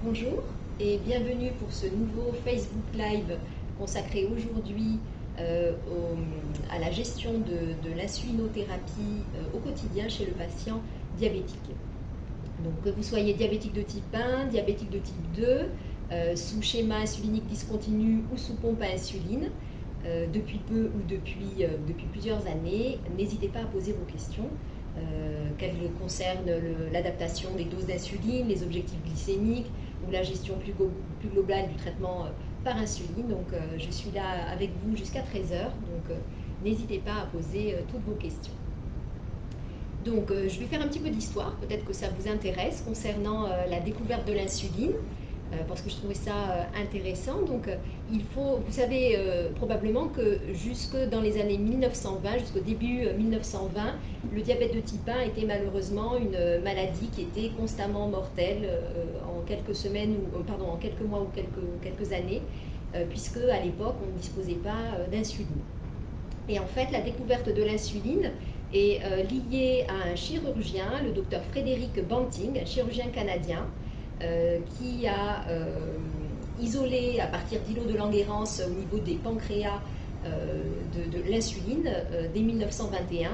Bonjour et bienvenue pour ce nouveau Facebook Live consacré aujourd'hui à la gestion de l'insulinothérapie au quotidien chez le patient diabétique. Donc que vous soyez diabétique de type 1, diabétique de type 2, sous schéma insulinique discontinu ou sous pompe à insuline, depuis peu ou depuis plusieurs années, n'hésitez pas à poser vos questions. Qu'elles concernent l'adaptation des doses d'insuline, les objectifs glycémiques ou la gestion plus globale du traitement par insuline. Donc je suis là avec vous jusqu'à 13 h, donc n'hésitez pas à poser toutes vos questions. Donc je vais faire un petit peu d'histoire, peut-être que ça vous intéresse, concernant la découverte de l'insuline. Parce que je trouvais ça intéressant. Donc il faut, vous savez probablement que jusque dans les années 1920, jusqu'au début 1920, le diabète de type 1 était malheureusement une maladie qui était constamment mortelle en quelques semaines, en quelques mois ou quelques années, puisque à l'époque on ne disposait pas d'insuline. Et en fait, la découverte de l'insuline est liée à un chirurgien, le docteur Frédéric Banting, un chirurgien canadien, qui a isolé à partir d'îlots de Langerhans au niveau des pancréas de l'insuline dès 1921,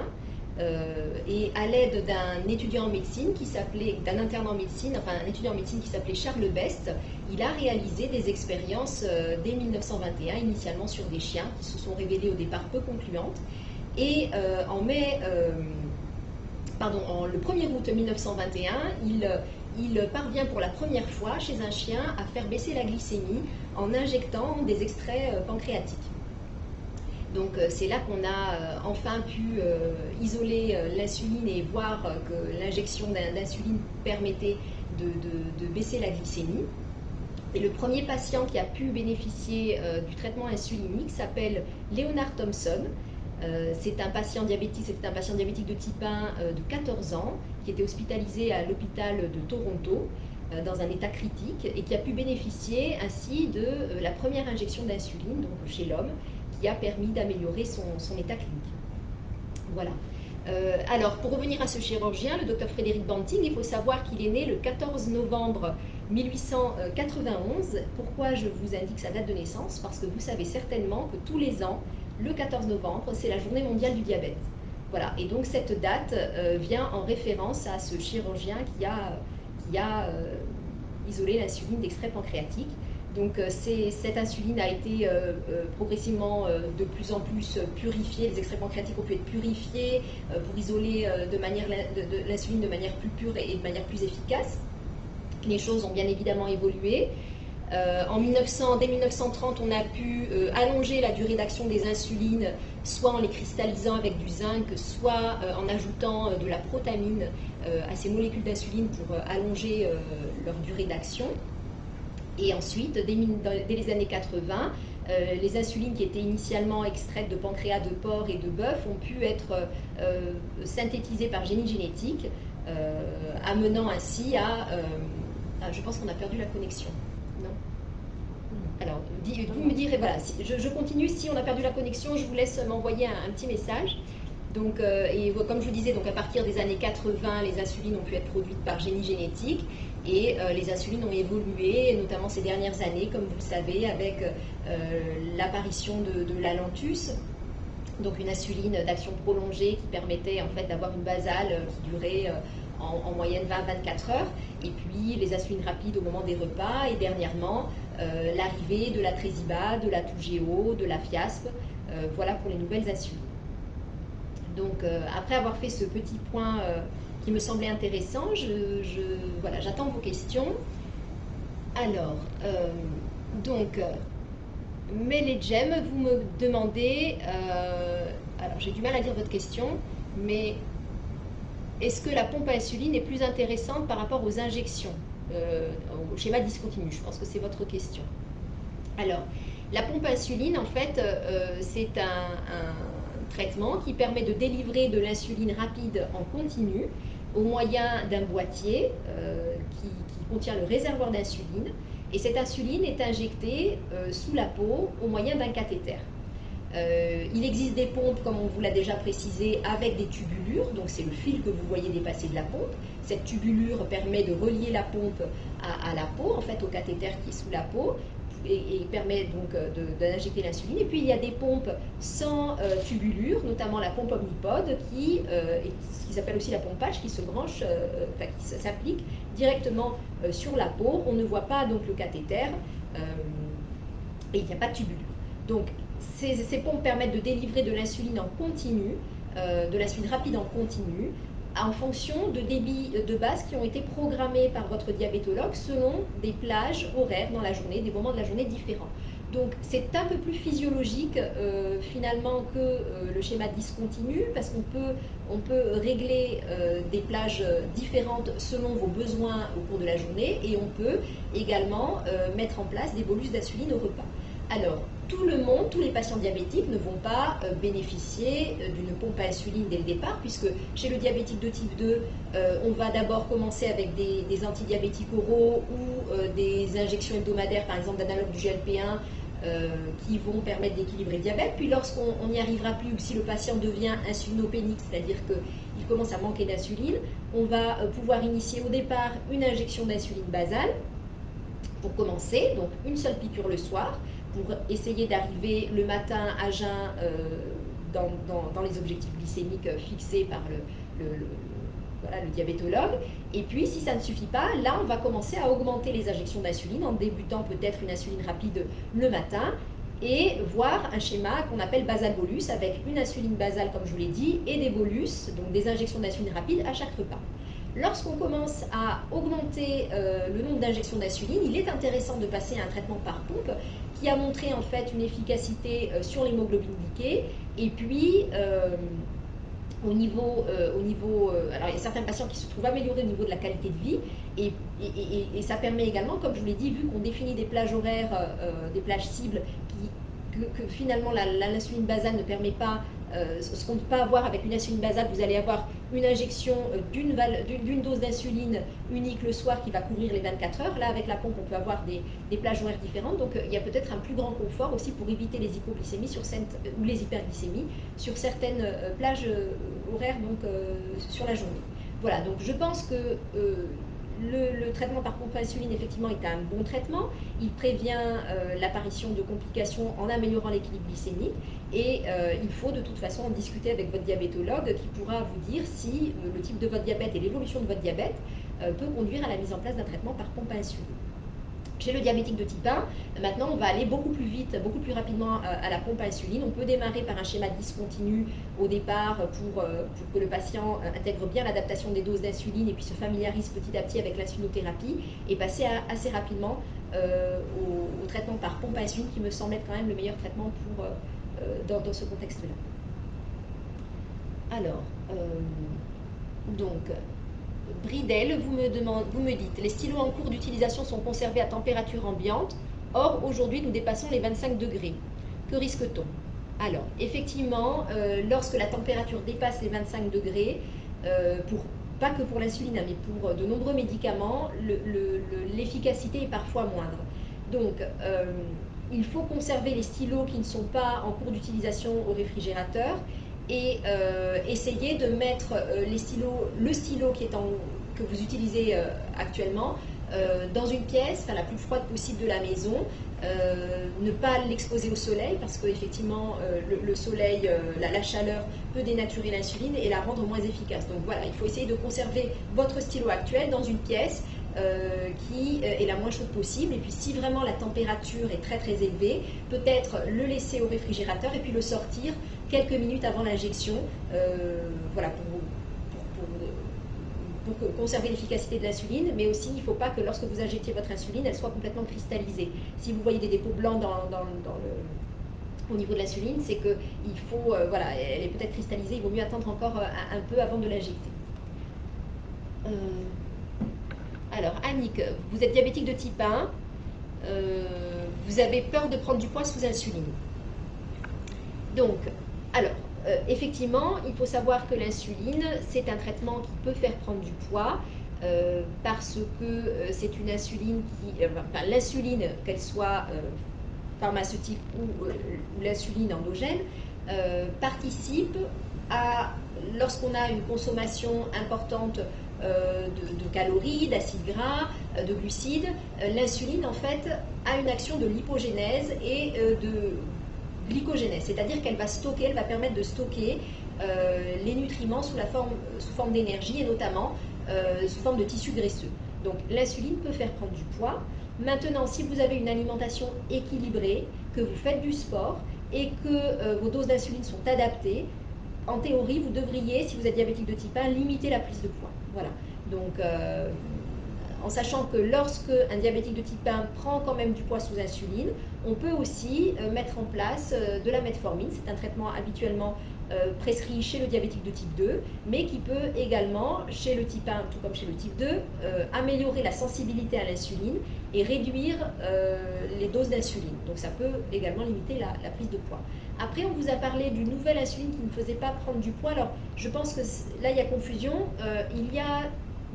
et à l'aide d'un étudiant en médecine d'un interne en médecine, enfin un étudiant en médecine qui s'appelait Charles Best, il a réalisé des expériences dès 1921, initialement sur des chiens qui se sont révélées au départ peu concluantes, et le 1er août 1921, il parvient pour la première fois chez un chien à faire baisser la glycémie en injectant des extraits pancréatiques. Donc c'est là qu'on a enfin pu isoler l'insuline et voir que l'injection d'insuline permettait de baisser la glycémie. Et le premier patient qui a pu bénéficier du traitement insulinique s'appelle Leonard Thompson. C'est un patient diabétique de type 1 de 14 ans qui était hospitalisé à l'hôpital de Toronto dans un état critique et qui a pu bénéficier ainsi de la première injection d'insuline, donc chez l'homme, qui a permis d'améliorer son état clinique. Voilà. Alors, pour revenir à ce chirurgien, le docteur Frédéric Banting, il faut savoir qu'il est né le 14 novembre 1891. Pourquoi je vous indique sa date de naissance? Parce que vous savez certainement que tous les ans, le 14 novembre, c'est la journée mondiale du diabète. Voilà, et donc cette date vient en référence à ce chirurgien qui a isolé l'insuline d'extrait pancréatique. Donc cette insuline a été progressivement de plus en plus purifiée, les extraits pancréatiques ont pu être purifiés pour isoler l'insuline de manière plus pure et de manière plus efficace. Les choses ont bien évidemment évolué. Dès 1930, on a pu allonger la durée d'action des insulines, soit en les cristallisant avec du zinc, soit en ajoutant de la protamine à ces molécules d'insuline pour allonger leur durée d'action. Et ensuite, dès les années 80, les insulines qui étaient initialement extraites de pancréas de porc et de bœuf ont pu être synthétisées par génie génétique, amenant ainsi je pense qu'on a perdu la connexion. Non? Alors, vous me direz, voilà, je continue. Si on a perdu la connexion, je vous laisse m'envoyer un petit message. Donc, et comme je vous disais, donc à partir des années 80, les insulines ont pu être produites par génie génétique et les insulines ont évolué, notamment ces dernières années, comme vous le savez, avec l'apparition de l'Alantus, donc une insuline d'action prolongée qui permettait en fait d'avoir une basale qui durait en moyenne 20-24 heures, et puis les insulines rapides au moment des repas, et dernièrement l'arrivée de la Tresiba, de la Toujeo, de la Fiasp, voilà pour les nouvelles insulines. Donc après avoir fait ce petit point qui me semblait intéressant, voilà, j'attends vos questions. Alors, Meledjem, vous me demandez, alors j'ai du mal à lire votre question, mais est-ce que la pompe à insuline est plus intéressante par rapport aux injections, au schéma discontinu? Je pense que c'est votre question. Alors, la pompe à insuline, en fait, c'est un traitement qui permet de délivrer de l'insuline rapide en continu au moyen d'un boîtier qui contient le réservoir d'insuline. Et cette insuline est injectée sous la peau au moyen d'un cathéter. Il existe des pompes, comme on vous l'a déjà précisé, avec des tubulures, donc c'est le fil que vous voyez dépasser de la pompe. Cette tubulure permet de relier la pompe à la peau, en fait au cathéter qui est sous la peau, et permet donc d'injecter l'insuline. Et puis il y a des pompes sans tubulure, notamment la pompe omnipode, qui s'appelle aussi la pompe patch, qui se branche, qui s'applique directement sur la peau. On ne voit pas donc le cathéter et il n'y a pas de tubulure. Donc ces pompes permettent de délivrer de l'insuline en continu, de l'insuline rapide en continu, en fonction de débits de base qui ont été programmés par votre diabétologue selon des plages horaires dans la journée, des moments de la journée différents. Donc c'est un peu plus physiologique finalement que le schéma discontinu, parce qu'on peut régler des plages différentes selon vos besoins au cours de la journée, et on peut également mettre en place des bolus d'insuline au repas. Alors, tout le monde, tous les patients diabétiques ne vont pas bénéficier d'une pompe à insuline dès le départ, puisque chez le diabétique de type 2, on va d'abord commencer avec des antidiabétiques oraux ou des injections hebdomadaires, par exemple d'analogues du GLP-1, qui vont permettre d'équilibrer le diabète. Puis lorsqu'on n'y arrivera plus, ou si le patient devient insulinopénique, c'est-à-dire qu'il commence à manquer d'insuline, on va pouvoir initier au départ une injection d'insuline basale pour commencer, donc une seule piqûre le soir, pour essayer d'arriver le matin à jeun dans les objectifs glycémiques fixés par le diabétologue. Et puis, si ça ne suffit pas, là, on va commencer à augmenter les injections d'insuline en débutant peut-être une insuline rapide le matin et voir un schéma qu'on appelle basal-bolus avec une insuline basale, comme je vous l'ai dit, et des bolus, donc des injections d'insuline rapide à chaque repas. Lorsqu'on commence à augmenter le nombre d'injections d'insuline, il est intéressant de passer à un traitement par pompe qui a montré en fait une efficacité sur l'hémoglobine glyquée. Et puis, au niveau alors il y a certains patients qui se trouvent améliorés au niveau de la qualité de vie, et ça permet également, comme je vous l'ai dit, vu qu'on définit des plages horaires, des plages cibles, que finalement l'insuline basale ne permet pas, ce qu'on ne peut pas avoir avec une insuline basale. Vous allez avoir une injection d'une dose d'insuline unique le soir qui va couvrir les 24 heures. Là, avec la pompe, on peut avoir des plages horaires différentes. Donc, il y a peut-être un plus grand confort aussi pour éviter les hypoglycémies ou les hyperglycémies sur certaines plages horaires, donc sur la journée. Voilà, donc je pense que le traitement par pompe à insuline, effectivement, est un bon traitement. Il prévient l'apparition de complications en améliorant l'équilibre glycémique. Et il faut de toute façon en discuter avec votre diabétologue, qui pourra vous dire si le type de votre diabète et l'évolution de votre diabète peut conduire à la mise en place d'un traitement par pompe à insuline. Chez le diabétique de type 1, maintenant on va aller beaucoup plus vite, beaucoup plus rapidement à la pompe à insuline. On peut démarrer par un schéma discontinu au départ pour que le patient intègre bien l'adaptation des doses d'insuline et puis se familiarise petit à petit avec l'insulinothérapie, et passer assez rapidement au traitement par pompe à insuline, qui me semble être quand même le meilleur traitement dans ce contexte-là. Alors, donc, Bridel, vous me dites, les stylos en cours d'utilisation sont conservés à température ambiante. Or, aujourd'hui, nous dépassons les 25 degrés. Que risque-t-on? Alors, effectivement, lorsque la température dépasse les 25 degrés, pas que pour l'insuline, mais pour de nombreux médicaments, l'efficacité est parfois moindre. Donc, il faut conserver les stylos qui ne sont pas en cours d'utilisation au réfrigérateur, et essayer de mettre le stylo que vous utilisez actuellement dans une pièce la plus froide possible de la maison. Ne pas l'exposer au soleil, parce qu'effectivement le soleil, la chaleur peut dénaturer l'insuline et la rendre moins efficace. Donc voilà, il faut essayer de conserver votre stylo actuel dans une pièce qui est la moins chaude possible. Et puis si vraiment la température est très très élevée, peut-être le laisser au réfrigérateur et puis le sortir quelques minutes avant l'injection, voilà, pour conserver l'efficacité de l'insuline. Mais aussi, il ne faut pas que lorsque vous injectez votre insuline, elle soit complètement cristallisée. Si vous voyez des dépôts blancs au niveau de l'insuline, c'est qu'il faut, voilà, elle est peut-être cristallisée, il vaut mieux attendre encore un peu avant de l'injecter. Alors, Annick, vous êtes diabétique de type 1, vous avez peur de prendre du poids sous insuline. Donc, alors, effectivement, il faut savoir que l'insuline, c'est un traitement qui peut faire prendre du poids, parce que c'est une insuline l'insuline, qu'elle soit pharmaceutique ou l'insuline endogène participe à, lorsqu'on a une consommation importante de calories, d'acides gras, de glucides, l'insuline en fait a une action de lipogénèse et de glycogénèse, c'est-à-dire qu'elle va stocker, elle va permettre de stocker les nutriments sous forme d'énergie et notamment sous forme de tissu graisseux. Donc l'insuline peut faire prendre du poids. Maintenant, si vous avez une alimentation équilibrée, que vous faites du sport et que vos doses d'insuline sont adaptées, en théorie, vous devriez, si vous êtes diabétique de type 1, limiter la prise de poids. Voilà. Donc, en sachant que lorsque un diabétique de type 1 prend quand même du poids sous insuline, on peut aussi mettre en place de la metformine. C'est un traitement habituellement prescrit chez le diabétique de type 2, mais qui peut également, chez le type 1, tout comme chez le type 2, améliorer la sensibilité à l'insuline et réduire les doses d'insuline. Donc ça peut également limiter la prise de poids. Après, on vous a parlé d'une nouvelle insuline qui ne faisait pas prendre du poids. Alors, je pense que là, il y a confusion. Il y a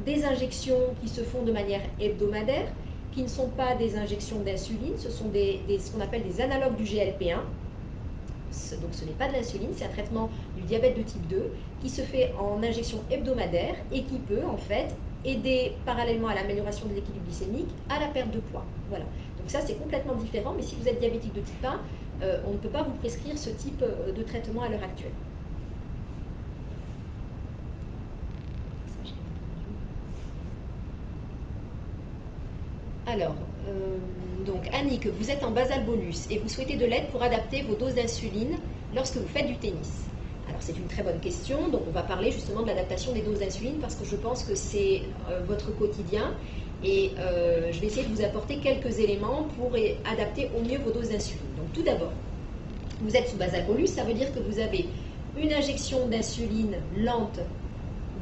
des injections qui se font de manière hebdomadaire, qui ne sont pas des injections d'insuline, ce sont ce qu'on appelle des analogues du GLP-1. Donc ce n'est pas de l'insuline, c'est un traitement du diabète de type 2 qui se fait en injection hebdomadaire et qui peut en fait aider parallèlement à l'amélioration de l'équilibre glycémique à la perte de poids. Voilà. Donc ça c'est complètement différent, mais si vous êtes diabétique de type 1, on ne peut pas vous prescrire ce type de traitement à l'heure actuelle. Alors, donc Annick, vous êtes en basal bolus et vous souhaitez de l'aide pour adapter vos doses d'insuline lorsque vous faites du tennis. Alors c'est une très bonne question, donc on va parler justement de l'adaptation des doses d'insuline parce que je pense que c'est votre quotidien et je vais essayer de vous apporter quelques éléments pour adapter au mieux vos doses d'insuline. Donc tout d'abord, vous êtes sous basal bolus, ça veut dire que vous avez une injection d'insuline lente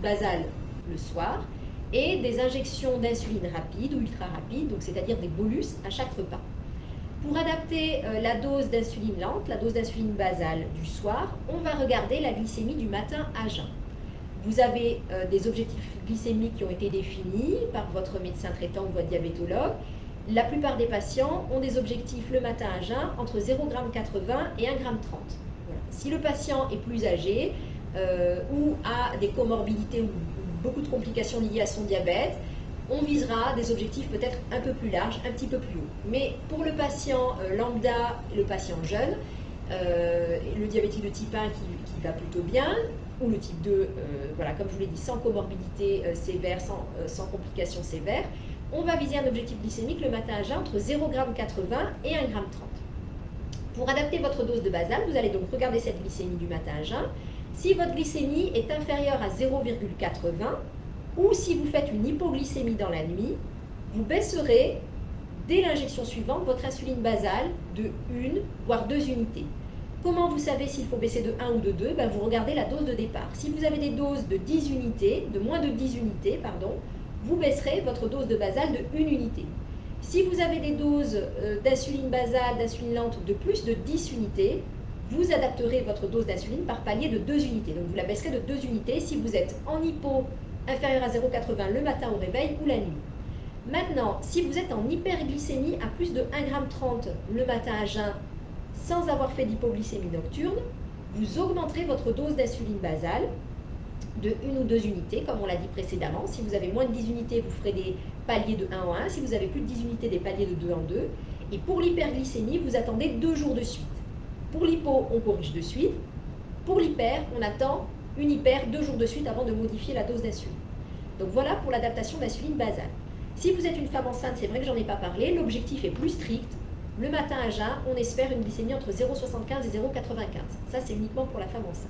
basale le soir et des injections d'insuline rapide ou ultra rapide, donc c'est-à-dire des bolus à chaque repas. Pour adapter la dose d'insuline lente, la dose d'insuline basale du soir, on va regarder la glycémie du matin à jeun. Vous avez des objectifs glycémiques qui ont été définis par votre médecin traitant ou votre diabétologue. La plupart des patients ont des objectifs le matin à jeun entre 0,80 g et 1,30 g. Voilà. Si le patient est plus âgé ou a des comorbidités ou beaucoup de complications liées à son diabète, on visera des objectifs peut-être un peu plus larges, un petit peu plus hauts. Mais pour le patient lambda, le patient jeune, le diabétique de type 1 qui va plutôt bien, ou le type 2, voilà, comme je vous l'ai dit, sans comorbidité sévère, sans complications sévères, on va viser un objectif glycémique le matin à jeun entre 0,80 g et 1,30 g. Pour adapter votre dose de basal, vous allez donc regarder cette glycémie du matin à jeun. Si votre glycémie est inférieure à 0,80, ou si vous faites une hypoglycémie dans la nuit, vous baisserez dès l'injection suivante votre insuline basale de 1 voire 2 unités. Comment vous savez s'il faut baisser de 1 ou de 2? Vous regardez la dose de départ. Si vous avez des doses de 10 unités, de moins de 10 unités, pardon, vous baisserez votre dose de basale de 1 unité. Si vous avez des doses d'insuline basale, d'insuline lente de plus de 10 unités, vous adapterez votre dose d'insuline par palier de 2 unités. Donc vous la baisserez de 2 unités si vous êtes en hypo inférieur à 0,80 le matin au réveil ou la nuit. Maintenant, si vous êtes en hyperglycémie à plus de 1,30 g le matin à jeun sans avoir fait d'hypoglycémie nocturne, vous augmenterez votre dose d'insuline basale de 1 ou 2 unités, comme on l'a dit précédemment. Si vous avez moins de 10 unités, vous ferez des paliers de 1 en 1. Si vous avez plus de 10 unités, des paliers de 2 en 2. Et pour l'hyperglycémie, vous attendez 2 jours de suite. Pour l'hypo, on corrige de suite. Pour l'hyper, on attend une hyper 2 jours de suite avant de modifier la dose d'insuline. Donc voilà pour l'adaptation d'insuline basale. Si vous êtes une femme enceinte, c'est vrai que j'en ai pas parlé, l'objectif est plus strict. Le matin à jeun, on espère une glycémie entre 0,75 et 0,95. Ça, c'est uniquement pour la femme enceinte.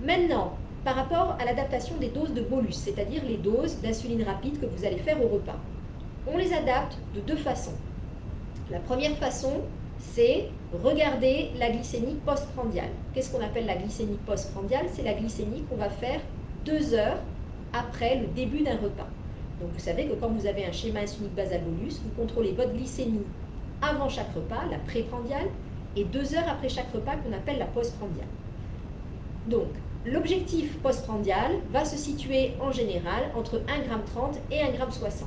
Maintenant, par rapport à l'adaptation des doses de bolus, c'est-à-dire les doses d'insuline rapide que vous allez faire au repas, on les adapte de 2 façons. La première façon, c'est regarder la glycémie postprandiale. Qu'est-ce qu'on appelle la glycémie postprandiale? C'est la glycémie qu'on va faire 2 heures après le début d'un repas. Donc vous savez que quand vous avez un schéma insulinique basal bolus, vous contrôlez votre glycémie avant chaque repas, la préprandiale, et 2 heures après chaque repas qu'on appelle la postprandiale. Donc l'objectif postprandial va se situer en général entre 1,30 g et 1,60 g.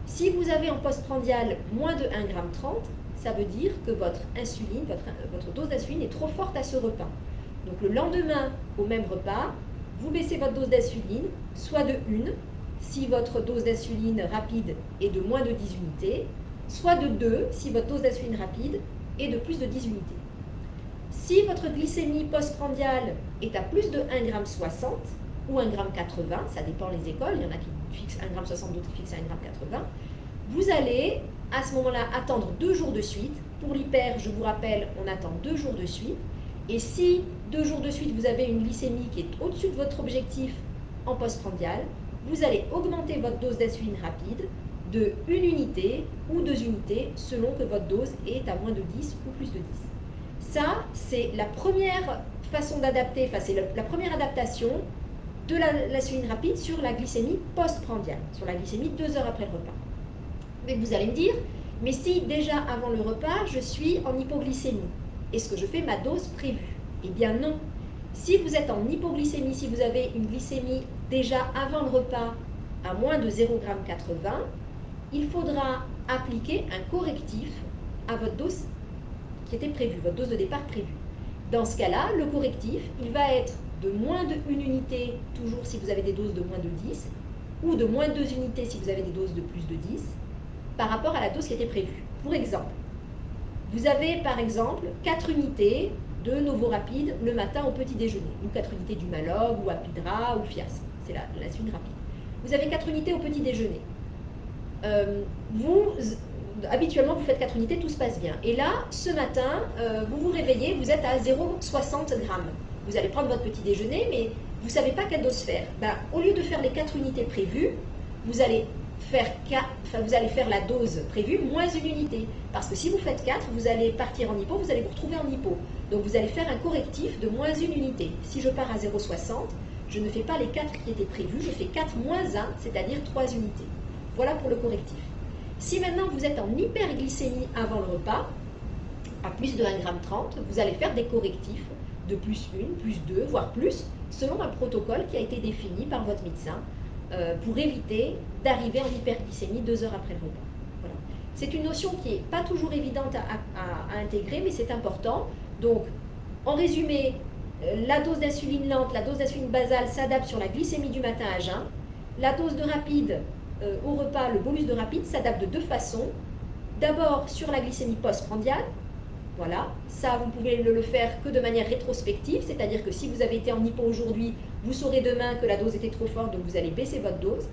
Si vous avez en postprandial moins de 1,30 g, ça veut dire que votre insuline, votre dose d'insuline est trop forte à ce repas. Donc le lendemain, au même repas, vous baissez votre dose d'insuline, soit de 1, si votre dose d'insuline rapide est de moins de 10 unités, soit de 2, si votre dose d'insuline rapide est de plus de 10 unités. Si votre glycémie postprandiale est à plus de 1,60 g ou 1,80 g, ça dépend les écoles, il y en a qui fixent 1,60 g, d'autres qui fixent 1,80 g, vous allez à ce moment-là attendre 2 jours de suite. Pour l'hyper, je vous rappelle, on attend 2 jours de suite. Et si 2 jours de suite, vous avez une glycémie qui est au-dessus de votre objectif en postprandial, vous allez augmenter votre dose d'insuline rapide de 1 unité ou 2 unités selon que votre dose est à moins de 10 ou plus de 10. Ça, c'est la première façon d'adapter, enfin c'est la première adaptation de l'insuline rapide sur la glycémie postprandiale, sur la glycémie 2 heures après le repas. Mais vous allez me dire, mais si déjà avant le repas, je suis en hypoglycémie, est-ce que je fais ma dose prévue? Eh bien non. Si vous êtes en hypoglycémie, si vous avez une glycémie déjà avant le repas à moins de 0,80 g, il faudra appliquer un correctif à votre dose qui était prévue, votre dose de départ prévue. Dans ce cas-là, le correctif, il va être de moins de 1 unité, toujours si vous avez des doses de moins de 10, ou de moins de 2 unités si vous avez des doses de plus de 10, par rapport à la dose qui était prévue. Pour exemple, vous avez par exemple 4 unités de Novorapide le matin au petit déjeuner, ou 4 unités du Malogue, ou Apidra, ou Fiasp, c'est l'insuline rapide. Vous avez 4 unités au petit déjeuner. Habituellement, vous faites 4 unités, tout se passe bien. Et là, ce matin, vous vous réveillez, vous êtes à 0,60 g. Vous allez prendre votre petit déjeuner, mais vous ne savez pas quelle dose faire. Au lieu de faire les 4 unités prévues, vous allez faire la dose prévue moins 1 unité. Parce que si vous faites 4, vous allez partir en hypo, vous allez vous retrouver en hypo. Donc vous allez faire un correctif de moins 1 unité. Si je pars à 0,60, je ne fais pas les 4 qui étaient prévus, je fais 4 moins 1, c'est-à-dire 3 unités. Voilà pour le correctif. Si maintenant vous êtes en hyperglycémie avant le repas, à plus de 1,30 g, vous allez faire des correctifs de plus 1, plus 2, voire plus, selon un protocole qui a été défini par votre médecin pour éviter d'arriver en hyperglycémie 2 heures après le repas. Voilà. C'est une notion qui n'est pas toujours évidente à intégrer, mais c'est important. Donc, en résumé, la dose d'insuline lente, la dose d'insuline basale s'adapte sur la glycémie du matin à jeun. La dose de rapide au repas, le bolus de rapide, s'adapte de 2 façons. D'abord sur la glycémie postprandiale. Voilà, ça vous pouvez le faire que de manière rétrospective, c'est-à-dire que si vous avez été en hypo aujourd'hui, vous saurez demain que la dose était trop forte, donc vous allez baisser votre dose.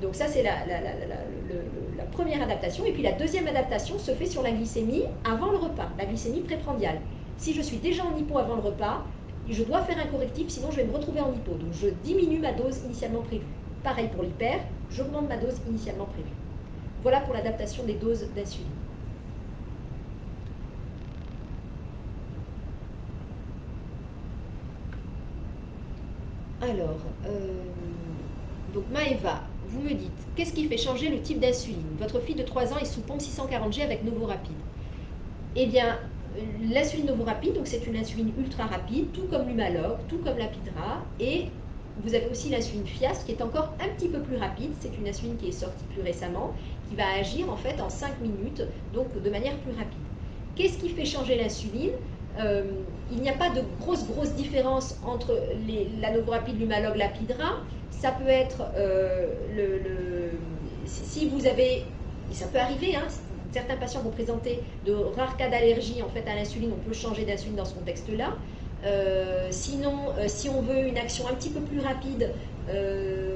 Donc ça c'est la première adaptation. Et puis la deuxième adaptation se fait sur la glycémie avant le repas, la glycémie préprandiale. Si je suis déjà en hypo avant le repas, je dois faire un correctif, sinon je vais me retrouver en hypo. Donc je diminue ma dose initialement prévue. Pareil pour l'hyper, j'augmente ma dose initialement prévue. Voilà pour l'adaptation des doses d'insuline. Alors, donc Maëva, vous me dites, qu'est-ce qui fait changer le type d'insuline? Votre fille de 3 ans est sous pompe 640G avec Novorapide. Eh bien, l'insuline Novorapide, donc c'est une insuline ultra rapide, tout comme l'Humalog, tout comme l'Apidra, et vous avez aussi l'insuline Fiasp qui est encore un petit peu plus rapide. C'est une insuline qui est sortie plus récemment, qui va agir en fait en 5 minutes, donc de manière plus rapide. Qu'est-ce qui fait changer l'insuline? Il n'y a pas de grosse différence entre la Novorapide, l'Humalog, l'Apidra. Ça peut être si vous avez, et ça peut arriver, hein, certains patients vont présenter de rares cas d'allergie en fait à l'insuline, on peut changer d'insuline dans ce contexte-là. Sinon, si on veut une action un petit peu plus rapide,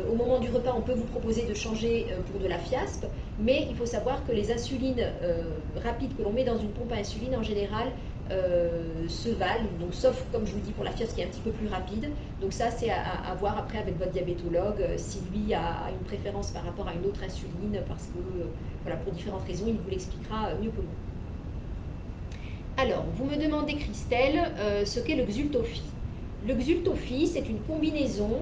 au moment du repas, on peut vous proposer de changer pour de la Fiasp, mais il faut savoir que les insulines rapides que l'on met dans une pompe à insuline, en général, se valent, donc sauf, comme je vous dis, pour la Fiasp qui est un petit peu plus rapide. Donc ça, c'est à voir après avec votre diabétologue, si lui a une préférence par rapport à une autre insuline, parce que, voilà, pour différentes raisons, il vous l'expliquera mieux que moi. Alors, vous me demandez, Christelle, ce qu'est le Xultophy. Le Xultophy, c'est une combinaison,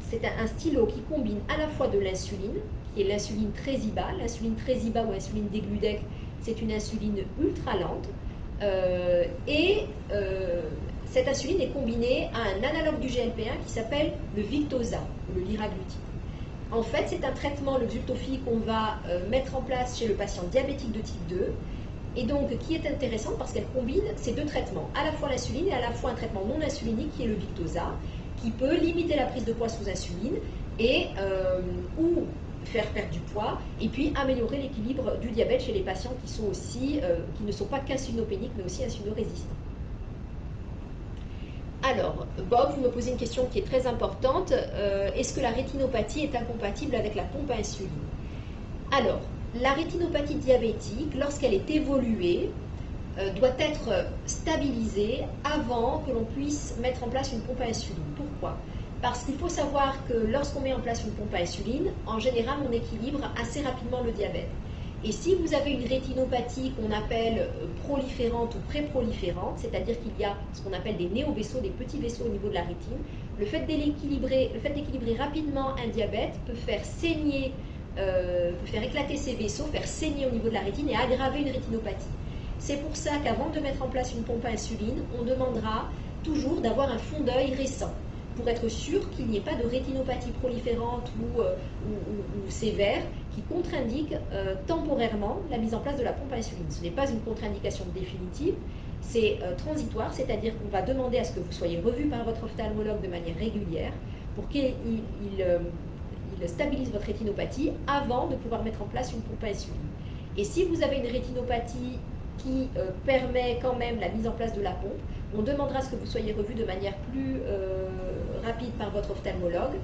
c'est un stylo qui combine à la fois de l'insuline, qui est l'insuline Tresiba. L'insuline Tresiba ou insuline Degludec, c'est une insuline ultra lente. Cette insuline est combinée à un analogue du GLP-1 qui s'appelle le Victoza, ou le liraglutide. En fait, c'est un traitement, le Xultophy, qu'on va mettre en place chez le patient diabétique de type 2, et donc qui est intéressante parce qu'elle combine ces deux traitements, à la fois l'insuline et à la fois un traitement non insulinique qui est le Victoza, qui peut limiter la prise de poids sous insuline et ou faire perdre du poids, et puis améliorer l'équilibre du diabète chez les patients qui sont aussi, qui ne sont pas qu'insulinopéniques, mais aussi insulinorésistants. Alors, Bob, vous me posez une question qui est très importante. Est-ce que la rétinopathie est incompatible avec la pompe à insuline? Alors, la rétinopathie diabétique, lorsqu'elle est évoluée, doit être stabilisée avant que l'on puisse mettre en place une pompe à insuline. Pourquoi? Parce qu'il faut savoir que lorsqu'on met en place une pompe à insuline, en général, on équilibre assez rapidement le diabète. Et si vous avez une rétinopathie qu'on appelle proliférante ou pré-proliférante, c'est-à-dire qu'il y a ce qu'on appelle des néovaisseaux, des petits vaisseaux au niveau de la rétine, le fait d'équilibrer rapidement un diabète peut faire saigner, peut faire éclater ces vaisseaux, faire saigner au niveau de la rétine et aggraver une rétinopathie. C'est pour ça qu'avant de mettre en place une pompe à insuline, on demandera toujours d'avoir un fond d'œil récent, pour être sûr qu'il n'y ait pas de rétinopathie proliférante ou sévère qui contre-indique temporairement la mise en place de la pompe à insuline. Ce n'est pas une contre-indication définitive, c'est transitoire, c'est-à-dire qu'on va demander à ce que vous soyez revu par votre ophtalmologue de manière régulière pour qu'il stabilise votre rétinopathie avant de pouvoir mettre en place une pompe à insuline. Et si vous avez une rétinopathie qui permet quand même la mise en place de la pompe, on demandera à ce que vous soyez revu de manière plus rapide par votre ophtalmologue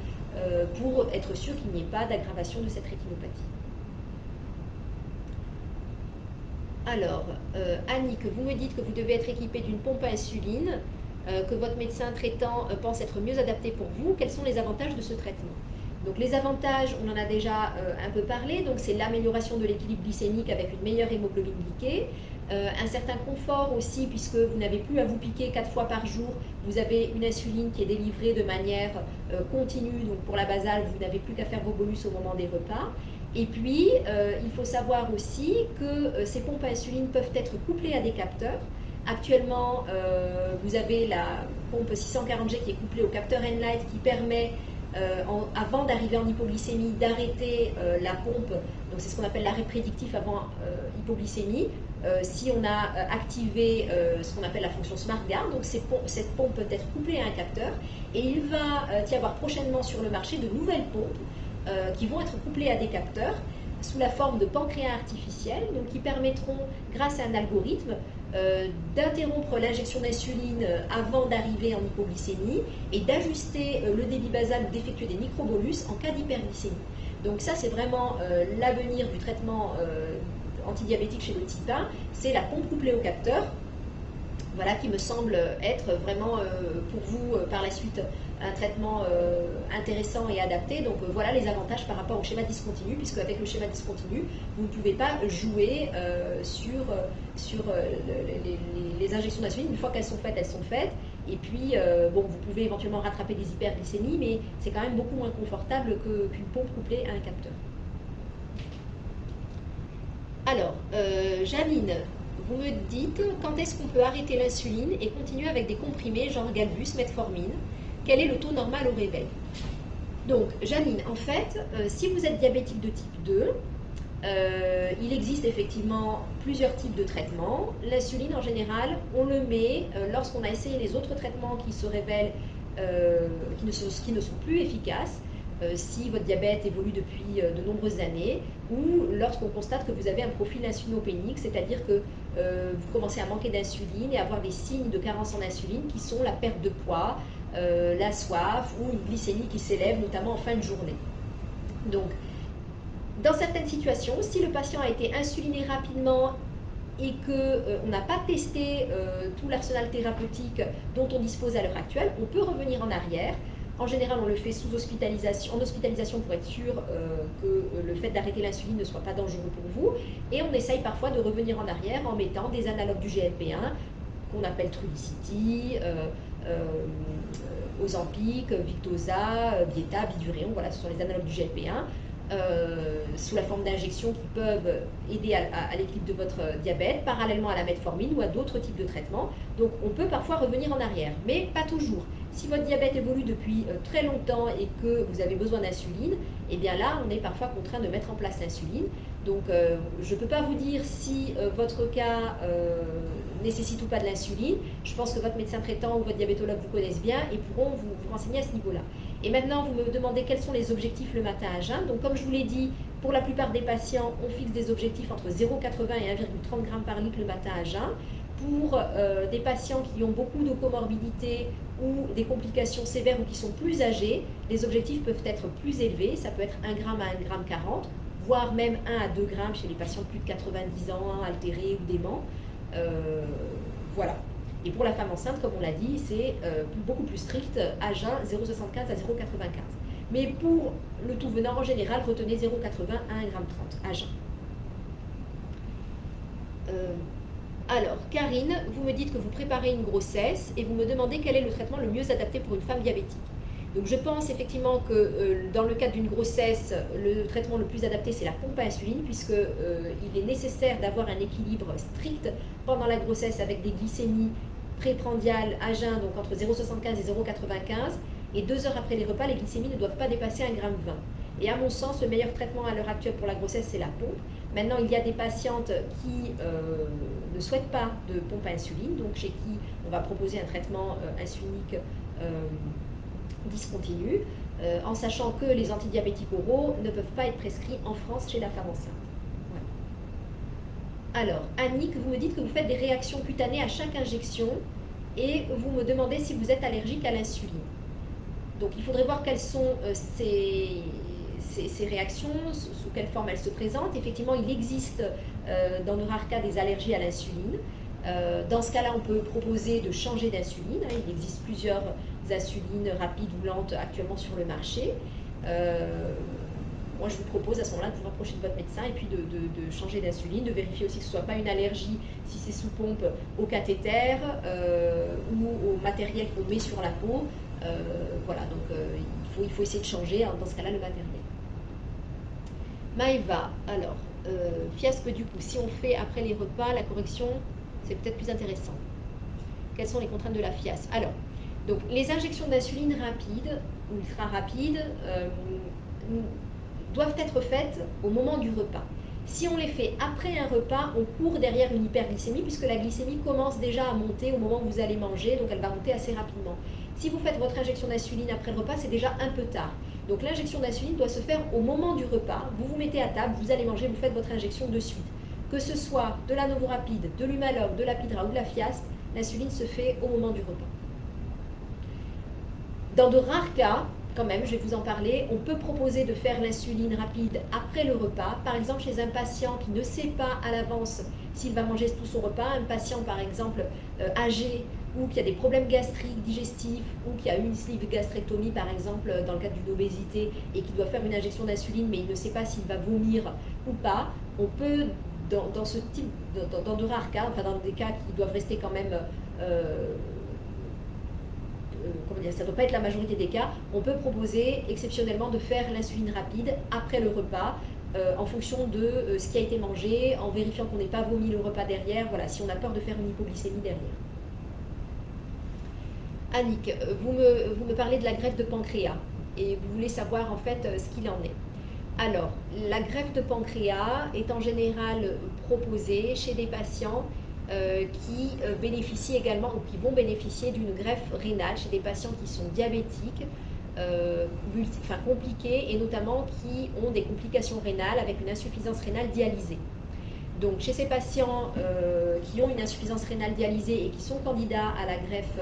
pour être sûr qu'il n'y ait pas d'aggravation de cette rétinopathie. Alors, Annick, vous me dites que vous devez être équipé d'une pompe à insuline, que votre médecin traitant pense être mieux adapté pour vous. Quels sont les avantages de ce traitement? Donc les avantages, on en a déjà un peu parlé, donc c'est l'amélioration de l'équilibre glycémique avec une meilleure hémoglobine glyquée, un certain confort aussi puisque vous n'avez plus à vous piquer 4 fois par jour, vous avez une insuline qui est délivrée de manière continue, donc pour la basale, vous n'avez plus qu'à faire vos bolus au moment des repas. Et puis, il faut savoir aussi que ces pompes à insuline peuvent être couplées à des capteurs. Actuellement, vous avez la pompe 640G qui est couplée au capteur Enlight qui permet avant d'arriver en hypoglycémie, d'arrêter la pompe, donc c'est ce qu'on appelle l'arrêt prédictif avant hypoglycémie, si on a activé ce qu'on appelle la fonction SmartGuard, donc cette pompe peut être couplée à un capteur, et il va y avoir prochainement sur le marché de nouvelles pompes qui vont être couplées à des capteurs sous la forme de pancréas artificiels, donc qui permettront, grâce à un algorithme, d'interrompre l'injection d'insuline avant d'arriver en hypoglycémie et d'ajuster le débit basal ou d'effectuer des microbolus en cas d'hyperglycémie. Donc ça, c'est vraiment l'avenir du traitement antidiabétique chez le type 1, c'est la pompe couplée au capteur. Voilà qui me semble être vraiment pour vous par la suite un traitement intéressant et adapté. Donc voilà les avantages par rapport au schéma discontinu, puisque avec le schéma discontinu, vous ne pouvez pas jouer sur les injections d'insuline. Une fois qu'elles sont faites, elles sont faites. Et puis, bon, vous pouvez éventuellement rattraper des hyperglycémies, mais c'est quand même beaucoup moins confortable qu'une pompe couplée à un capteur. Alors, Janine, vous me dites quand est-ce qu'on peut arrêter l'insuline et continuer avec des comprimés genre Galbus, Metformine? Quel est le taux normal au réveil? Donc, Janine, en fait, si vous êtes diabétique de type 2, il existe effectivement plusieurs types de traitements. L'insuline, en général, on le met lorsqu'on a essayé les autres traitements qui se révèlent, qui ne sont plus efficaces. Si votre diabète évolue depuis de nombreuses années, ou lorsqu'on constate que vous avez un profil insulinopénique, c'est-à-dire que vous commencez à manquer d'insuline et avoir des signes de carence en insuline qui sont la perte de poids, la soif ou une glycémie qui s'élève, notamment en fin de journée. Donc, dans certaines situations, si le patient a été insuliné rapidement et qu'on n'a pas testé tout l'arsenal thérapeutique dont on dispose à l'heure actuelle, on peut revenir en arrière. En général, on le fait en hospitalisation pour être sûr que le fait d'arrêter l'insuline ne soit pas dangereux pour vous. Et on essaye parfois de revenir en arrière en mettant des analogues du GLP-1 qu'on appelle Trulicity, Ozempic, Victoza, Byetta, Bydureon. Voilà, ce sont les analogues du GLP-1. Sous la forme d'injections qui peuvent aider à l'équilibre de votre diabète, parallèlement à la metformine ou à d'autres types de traitements. Donc on peut parfois revenir en arrière, mais pas toujours. Si votre diabète évolue depuis très longtemps et que vous avez besoin d'insuline, eh bien là, on est parfois contraint de mettre en place l'insuline. Donc, je ne peux pas vous dire si votre cas nécessite ou pas de l'insuline. Je pense que votre médecin traitant ou votre diabétologue vous connaissent bien et pourront vous renseigner à ce niveau-là. Et maintenant, vous me demandez quels sont les objectifs le matin à jeun. Donc, comme je vous l'ai dit, pour la plupart des patients, on fixe des objectifs entre 0,80 et 1,30 g par litre le matin à jeun. Pour des patients qui ont beaucoup de comorbidités ou des complications sévères ou qui sont plus âgés, les objectifs peuvent être plus élevés. Ça peut être 1 g à 1,40 g, voire même 1 à 2 g chez les patients de plus de 90 ans, altérés ou déments. Voilà. Et pour la femme enceinte, comme on l'a dit, c'est beaucoup plus strict, à jeun, 0,75 à 0,95. Mais pour le tout venant, en général, retenez 0,80 à 1,30 g à jeun. Alors, Karine, vous me dites que vous préparez une grossesse et vous me demandez quel est le traitement le mieux adapté pour une femme diabétique. Donc, je pense effectivement que dans le cadre d'une grossesse, le traitement le plus adapté, c'est la pompe à insuline, puisqu'il est nécessaire d'avoir un équilibre strict pendant la grossesse avec des glycémies préprandiales à jeun, donc entre 0,75 et 0,95. Et 2 heures après les repas, les glycémies ne doivent pas dépasser 1,20 g. Et à mon sens, le meilleur traitement à l'heure actuelle pour la grossesse, c'est la pompe. Maintenant, il y a des patientes qui ne souhaitent pas de pompe à insuline, donc chez qui on va proposer un traitement insulinique discontinu, en sachant que les antidiabétiques oraux ne peuvent pas être prescrits en France chez la femme enceinte. Voilà. Alors, Annick, vous me dites que vous faites des réactions cutanées à chaque injection et vous me demandez si vous êtes allergique à l'insuline. Donc, il faudrait voir quelles sont ces réactions, sous quelle forme elles se présentent. Effectivement, il existe dans de rares cas des allergies à l'insuline. Dans ce cas-là, on peut proposer de changer d'insuline. Il existe plusieurs insulines rapides ou lentes actuellement sur le marché. Moi, je vous propose à ce moment-là de vous rapprocher de votre médecin et puis de changer d'insuline, de vérifier aussi que ce ne soit pas une allergie, si c'est sous pompe, au cathéter ou au matériel qu'on met sur la peau. Voilà, donc il faut essayer de changer, dans ce cas-là, le matériel. Maëva, alors, fiaspe du coup, si on fait après les repas, la correction, c'est peut-être plus intéressant. Quelles sont les contraintes de la FIAS? Alors, donc, les injections d'insuline rapide ou ultra rapide doivent être faites au moment du repas. Si on les fait après un repas, on court derrière une hyperglycémie puisque la glycémie commence déjà à monter au moment où vous allez manger, donc elle va monter assez rapidement. Si vous faites votre injection d'insuline après le repas, c'est déjà un peu tard. Donc l'injection d'insuline doit se faire au moment du repas. Vous vous mettez à table, vous allez manger, vous faites votre injection de suite. Que ce soit de la Novorapide, de l'Humalog, de l'Apidra ou de la Fiasp, l'insuline se fait au moment du repas. Dans de rares cas, quand même, je vais vous en parler, on peut proposer de faire l'insuline rapide après le repas. Par exemple, chez un patient qui ne sait pas à l'avance s'il va manger tout son repas, un patient par exemple âgé ou qui a des problèmes gastriques, digestifs, ou qui a une sleeve gastrectomie par exemple dans le cadre d'une obésité et qui doit faire une injection d'insuline mais il ne sait pas s'il va vomir ou pas, on peut, dans ce type, dans de rares cas, enfin dans des cas qui doivent rester quand même comment dire, ça ne doit pas être la majorité des cas, on peut proposer exceptionnellement de faire l'insuline rapide après le repas en fonction de ce qui a été mangé, en vérifiant qu'on n'ait pas vomi le repas derrière, voilà, si on a peur de faire une hypoglycémie derrière. Annick, vous me parlez de la greffe de pancréas et vous voulez savoir en fait ce qu'il en est. Alors, la greffe de pancréas est en général proposée chez des patients qui bénéficient également ou qui vont bénéficier d'une greffe rénale chez des patients qui sont diabétiques, compliqués et notamment qui ont des complications rénales avec une insuffisance rénale dialysée. Donc chez ces patients qui ont une insuffisance rénale dialysée et qui sont candidats à la greffe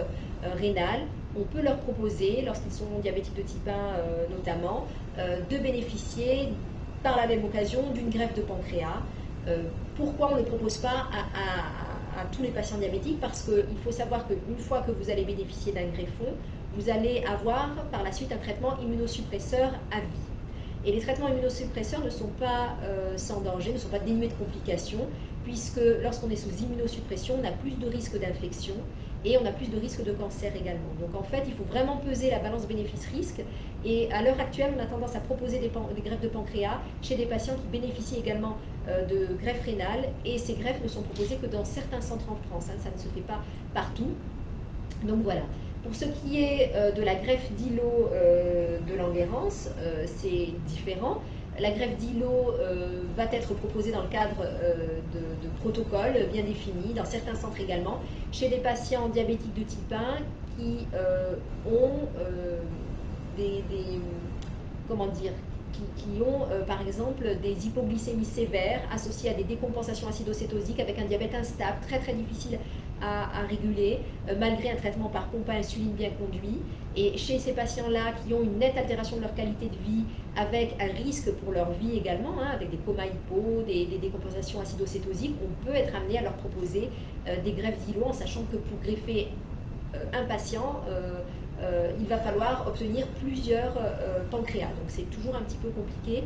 rénale, on peut leur proposer, lorsqu'ils sont diabétiques de type 1 notamment, de bénéficier par la même occasion d'une greffe de pancréas. Pourquoi on ne le propose pas à tous les patients diabétiques? Parce qu'il faut savoir qu'une fois que vous allez bénéficier d'un greffon, vous allez avoir par la suite un traitement immunosuppresseur à vie. Et les traitements immunosuppresseurs ne sont pas sans danger, ne sont pas dénués de complications, puisque lorsqu'on est sous immunosuppression, on a plus de risques d'infection et on a plus de risques de cancer également. Donc en fait, il faut vraiment peser la balance bénéfice-risque. Et à l'heure actuelle, on a tendance à proposer des greffes de pancréas chez des patients qui bénéficient également de greffes rénales. Et ces greffes ne sont proposées que dans certains centres en France, hein, ça ne se fait pas partout. Donc voilà. Pour ce qui est de la greffe d'îlot de Langerhans, c'est différent. La greffe d'îlot va être proposée dans le cadre de protocoles bien définis, dans certains centres également, chez des patients diabétiques de type 1 qui ont comment dire, qui ont par exemple des hypoglycémies sévères associées à des décompensations acidocétosiques avec un diabète instable, très très difficile à réguler, malgré un traitement par pompe à insuline bien conduit. Et chez ces patients-là qui ont une nette altération de leur qualité de vie, avec un risque pour leur vie également, hein, avec des comas hypo, des décompensations acidocétosiques, on peut être amené à leur proposer des greffes d'îlot, en sachant que pour greffer un patient, il va falloir obtenir plusieurs pancréas. Donc c'est toujours un petit peu compliqué.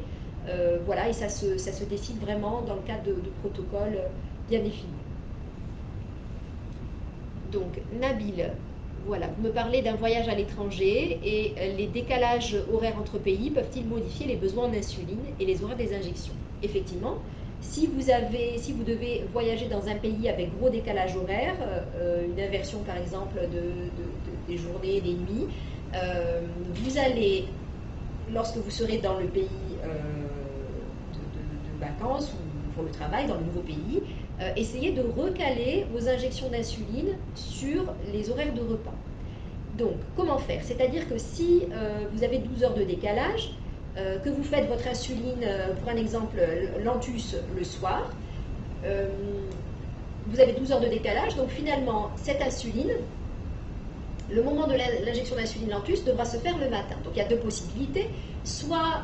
Voilà, et ça se décide vraiment dans le cadre de protocoles bien définis. Donc Nabil, voilà, vous me parlez d'un voyage à l'étranger et les décalages horaires entre pays peuvent-ils modifier les besoins d'insuline et les horaires des injections? Effectivement, si vous devez voyager dans un pays avec gros décalage horaire, une inversion par exemple des journées et des nuits, vous allez, lorsque vous serez dans le pays de vacances ou pour le travail, dans le nouveau pays, essayer de recaler vos injections d'insuline sur les horaires de repas. Donc, comment faire? C'est-à-dire que si vous avez 12 heures de décalage, que vous faites votre insuline, pour un exemple, Lantus le soir, vous avez 12 heures de décalage, donc finalement, cette insuline, le moment de l'injection d'insuline Lantus devra se faire le matin. Donc il y a deux possibilités. Soit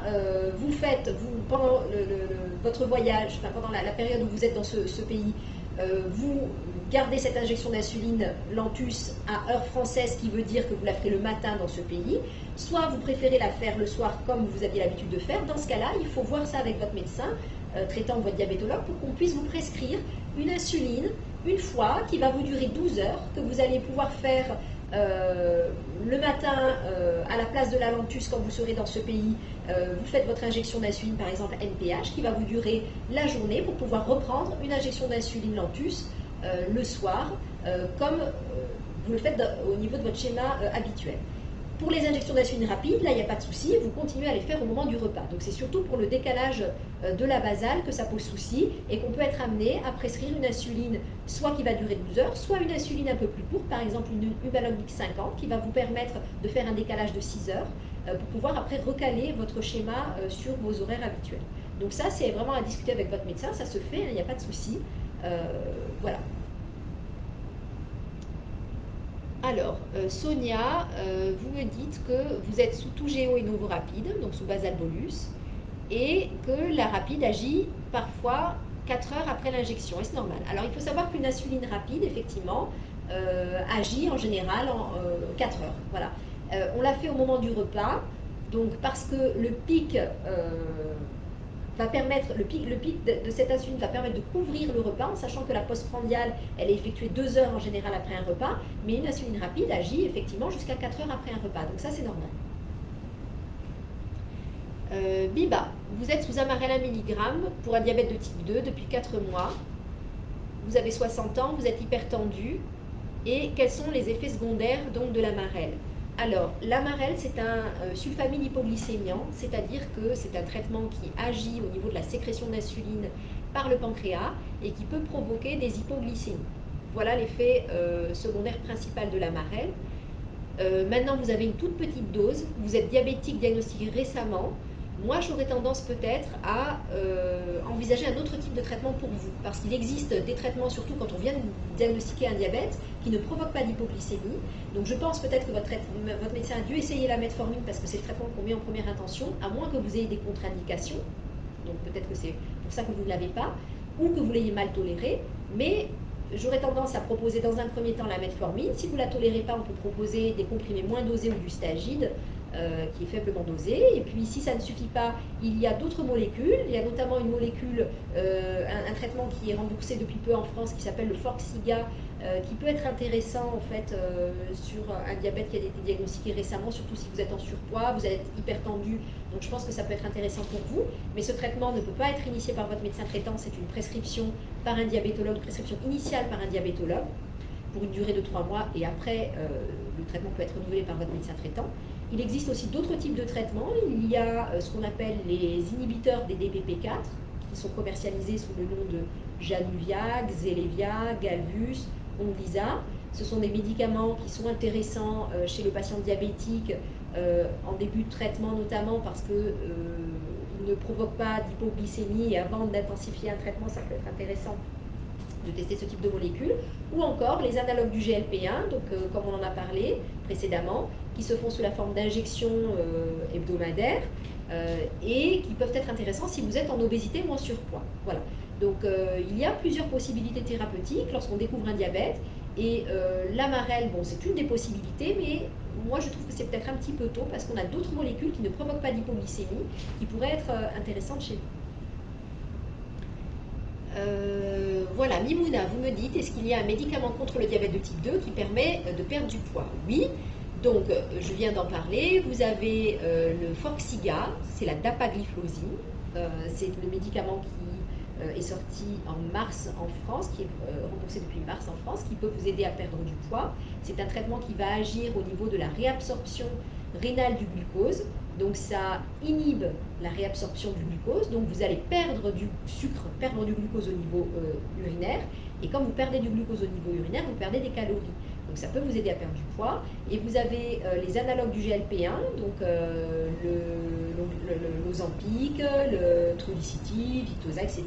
vous faites, pendant votre voyage, enfin, pendant la période où vous êtes dans ce pays, vous gardez cette injection d'insuline Lantus à heure française, qui veut dire que vous la ferez le matin dans ce pays. Soit vous préférez la faire le soir comme vous aviez l'habitude de faire. Dans ce cas-là, il faut voir ça avec votre médecin traitant, votre diabétologue, pour qu'on puisse vous prescrire une insuline une fois qui va vous durer 12 heures, que vous allez pouvoir faire le matin, à la place de la Lantus, quand vous serez dans ce pays, vous faites votre injection d'insuline, par exemple NPH, qui va vous durer la journée pour pouvoir reprendre une injection d'insuline Lantus le soir, comme vous le faites au niveau de votre schéma habituel. Pour les injections d'insuline rapide, là, il n'y a pas de souci, vous continuez à les faire au moment du repas. Donc c'est surtout pour le décalage de la basale que ça pose souci et qu'on peut être amené à prescrire une insuline soit qui va durer 12 heures, soit une insuline un peu plus courte, par exemple une Humalog 50, qui va vous permettre de faire un décalage de 6 heures pour pouvoir après recaler votre schéma sur vos horaires habituels. Donc ça, c'est vraiment à discuter avec votre médecin, ça se fait, il n'y a pas de souci. Voilà. Alors, Sonia, vous me dites que vous êtes sous Toujeo et Novorapide, donc sous basal bolus, et que la rapide agit parfois 4 heures après l'injection. Est-ce normal? Alors, il faut savoir qu'une insuline rapide, effectivement, agit en général en 4 heures. Voilà. On l'a fait au moment du repas, donc parce que le pic va permettre, le pic de cette insuline va permettre de couvrir le repas, en sachant que la postprandiale, elle est effectuée 2 heures en général après un repas, mais une insuline rapide agit effectivement jusqu'à 4 heures après un repas, donc ça c'est normal. Biba, vous êtes sous Amarel 1 mg pour un diabète de type 2 depuis 4 mois, vous avez 60 ans, vous êtes hypertendu, et quels sont les effets secondaires donc de l'Amarel? Alors, l'Amarel, c'est un sulfamide hypoglycémiant, c'est-à-dire que c'est un traitement qui agit au niveau de la sécrétion d'insuline par le pancréas et qui peut provoquer des hypoglycémies. Voilà l'effet secondaire principal de l'Amarel. Maintenant, vous avez une toute petite dose, vous êtes diabétique diagnostiqué récemment. Moi, j'aurais tendance peut-être à envisager un autre type de traitement pour vous, parce qu'il existe des traitements, surtout quand on vient de diagnostiquer un diabète, qui ne provoquent pas d'hypoglycémie. Donc je pense peut-être que votre médecin a dû essayer la metformine, parce que c'est le traitement qu'on met en première intention, à moins que vous ayez des contre-indications. Donc peut-être que c'est pour ça que vous ne l'avez pas, ou que vous l'ayez mal toléré, mais j'aurais tendance à proposer dans un premier temps la metformine. Si vous ne la tolérez pas, on peut proposer des comprimés moins dosés ou du stagide, qui est faiblement dosé. Et puis si ça ne suffit pas, il y a d'autres molécules. Il y a notamment une molécule, un traitement qui est remboursé depuis peu en France, qui s'appelle le Forxiga, qui peut être intéressant en fait sur un diabète qui a été diagnostiqué récemment, surtout si vous êtes en surpoids, vous êtes hypertendu. Donc je pense que ça peut être intéressant pour vous. Mais ce traitement ne peut pas être initié par votre médecin traitant, c'est une prescription par un diabétologue, prescription initiale par un diabétologue. pour une durée de 3 mois et après, le traitement peut être renouvelé par votre médecin traitant. Il existe aussi d'autres types de traitements. Il y a ce qu'on appelle les inhibiteurs des DPP4 qui sont commercialisés sous le nom de Januvia, Xelevia, Galvus, Onglyza. Ce sont des médicaments qui sont intéressants chez le patient diabétique en début de traitement notamment parce qu'ils ne provoquent pas d'hypoglycémie et avant d'intensifier un traitement, ça peut être intéressant de tester ce type de molécules, ou encore les analogues du GLP-1, donc comme on en a parlé précédemment, qui se font sous la forme d'injections hebdomadaires et qui peuvent être intéressants si vous êtes en obésité ou en surpoids. Voilà. Donc il y a plusieurs possibilités thérapeutiques lorsqu'on découvre un diabète et l'amarel, bon, c'est une des possibilités, mais moi je trouve que c'est peut-être un petit peu tôt parce qu'on a d'autres molécules qui ne provoquent pas d'hypoglycémie qui pourraient être intéressantes chez vous. Voilà, Mimouna, vous me dites, est-ce qu'il y a un médicament contre le diabète de type 2 qui permet de perdre du poids? Oui, donc je viens d'en parler. Vous avez le Forxiga, c'est la dapagliflozine. C'est le médicament qui est sorti en mars en France, qui est remboursé depuis mars en France, qui peut vous aider à perdre du poids. C'est un traitement qui va agir au niveau de la réabsorption rénale du glucose. Donc ça inhibe la réabsorption du glucose, donc vous allez perdre du sucre, perdre du glucose au niveau urinaire, et quand vous perdez du glucose au niveau urinaire, vous perdez des calories. Donc ça peut vous aider à perdre du poids. Et vous avez les analogues du GLP-1, donc l'Ozempic, le Trulicity, Victoza, etc.,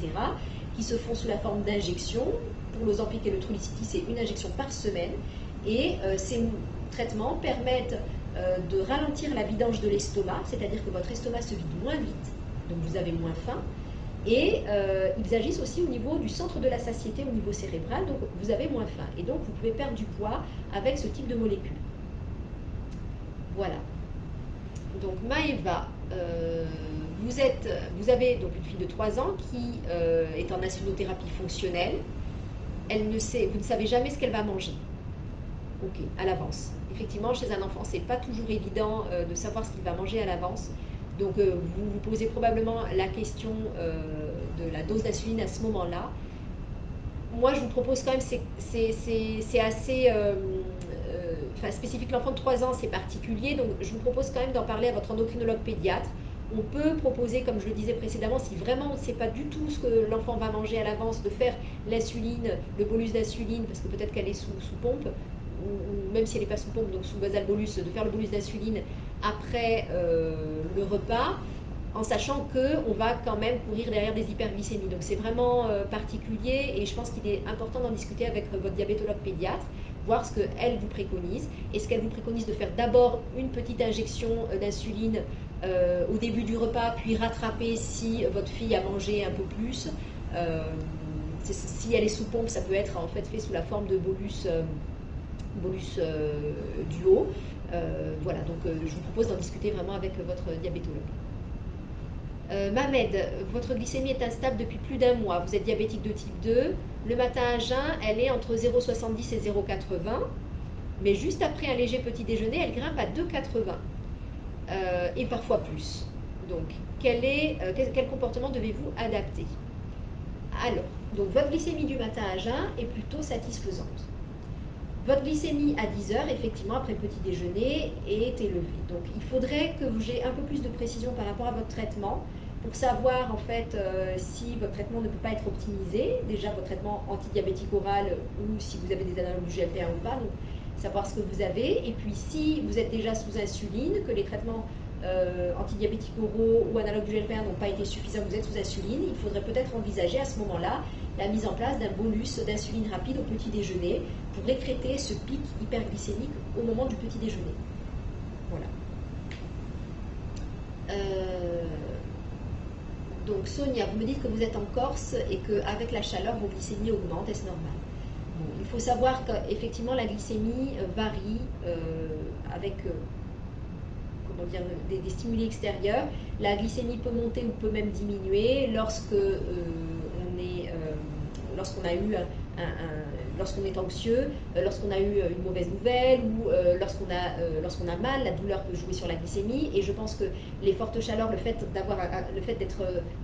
qui se font sous la forme d'injections. Pour l'Ozempic et le Trulicity, c'est une injection par semaine. Et ces traitements permettent de ralentir la vidange de l'estomac, c'est-à-dire que votre estomac se vide moins vite, donc vous avez moins faim. Et ils agissent aussi au niveau du centre de la satiété, au niveau cérébral, donc vous avez moins faim. Et donc vous pouvez perdre du poids avec ce type de molécules. Voilà. Donc Maëva, vous avez donc une fille de 3 ans qui est en insulinothérapie fonctionnelle. Vous ne savez jamais ce qu'elle va manger. Ok, à l'avance. Effectivement, chez un enfant, c'est pas toujours évident de savoir ce qu'il va manger à l'avance. Donc, vous vous posez probablement la question de la dose d'insuline à ce moment-là. Moi, je vous propose quand même, c'est assez spécifique. L'enfant de 3 ans, c'est particulier. Donc, je vous propose quand même d'en parler à votre endocrinologue pédiatre. On peut proposer, comme je le disais précédemment, si vraiment on ne sait pas du tout ce que l'enfant va manger à l'avance, de faire l'insuline, le bolus d'insuline, parce que peut-être qu'elle est sous pompe, ou même si elle n'est pas sous pompe, donc sous basal bolus, de faire le bolus d'insuline après le repas, en sachant qu'on va quand même courir derrière des hyperglycémies. Donc c'est vraiment particulier et je pense qu'il est important d'en discuter avec votre diabétologue pédiatre, voir ce qu'elle vous préconise. Est-ce qu'elle vous préconise de faire d'abord une petite injection d'insuline au début du repas, puis rattraper si votre fille a mangé un peu plus. Si elle est sous pompe, ça peut être en fait fait sous la forme de bolus duo. Voilà, donc je vous propose d'en discuter vraiment avec votre diabétologue. Mamed, votre glycémie est instable depuis plus d'1 mois. Vous êtes diabétique de type 2. Le matin à jeun, elle est entre 0,70 et 0,80. Mais juste après un léger petit déjeuner, elle grimpe à 2,80. Et parfois plus. Donc, quel comportement devez-vous adapter? Alors, donc votre glycémie du matin à jeun est plutôt satisfaisante. Votre glycémie à 10 heures, effectivement, après petit déjeuner, est élevée. Donc, il faudrait que j'ai un peu plus de précision par rapport à votre traitement pour savoir, en fait, si votre traitement ne peut pas être optimisé. Déjà, votre traitement antidiabétique oral ou si vous avez des analogues du GLP-1 ou pas. Donc, savoir ce que vous avez. Et puis, si vous êtes déjà sous insuline, que les traitements antidiabétiques oraux ou analogues du GLP-1 n'ont pas été suffisants, vous êtes sous insuline, il faudrait peut-être envisager à ce moment-là la mise en place d'un bolus d'insuline rapide au petit déjeuner pour écrêter ce pic hyperglycémique au moment du petit déjeuner. Voilà. Donc Sonia, vous me dites que vous êtes en Corse et qu'avec la chaleur, vos glycémies augmentent, est-ce normal? Bon, il faut savoir qu'effectivement la glycémie varie avec comment dire, des stimuli extérieurs. La glycémie peut monter ou peut même diminuer lorsqu'on a eu lorsqu'on est anxieux, lorsqu'on a eu une mauvaise nouvelle ou lorsqu'on a mal, la douleur peut jouer sur la glycémie. Et je pense que les fortes chaleurs, le fait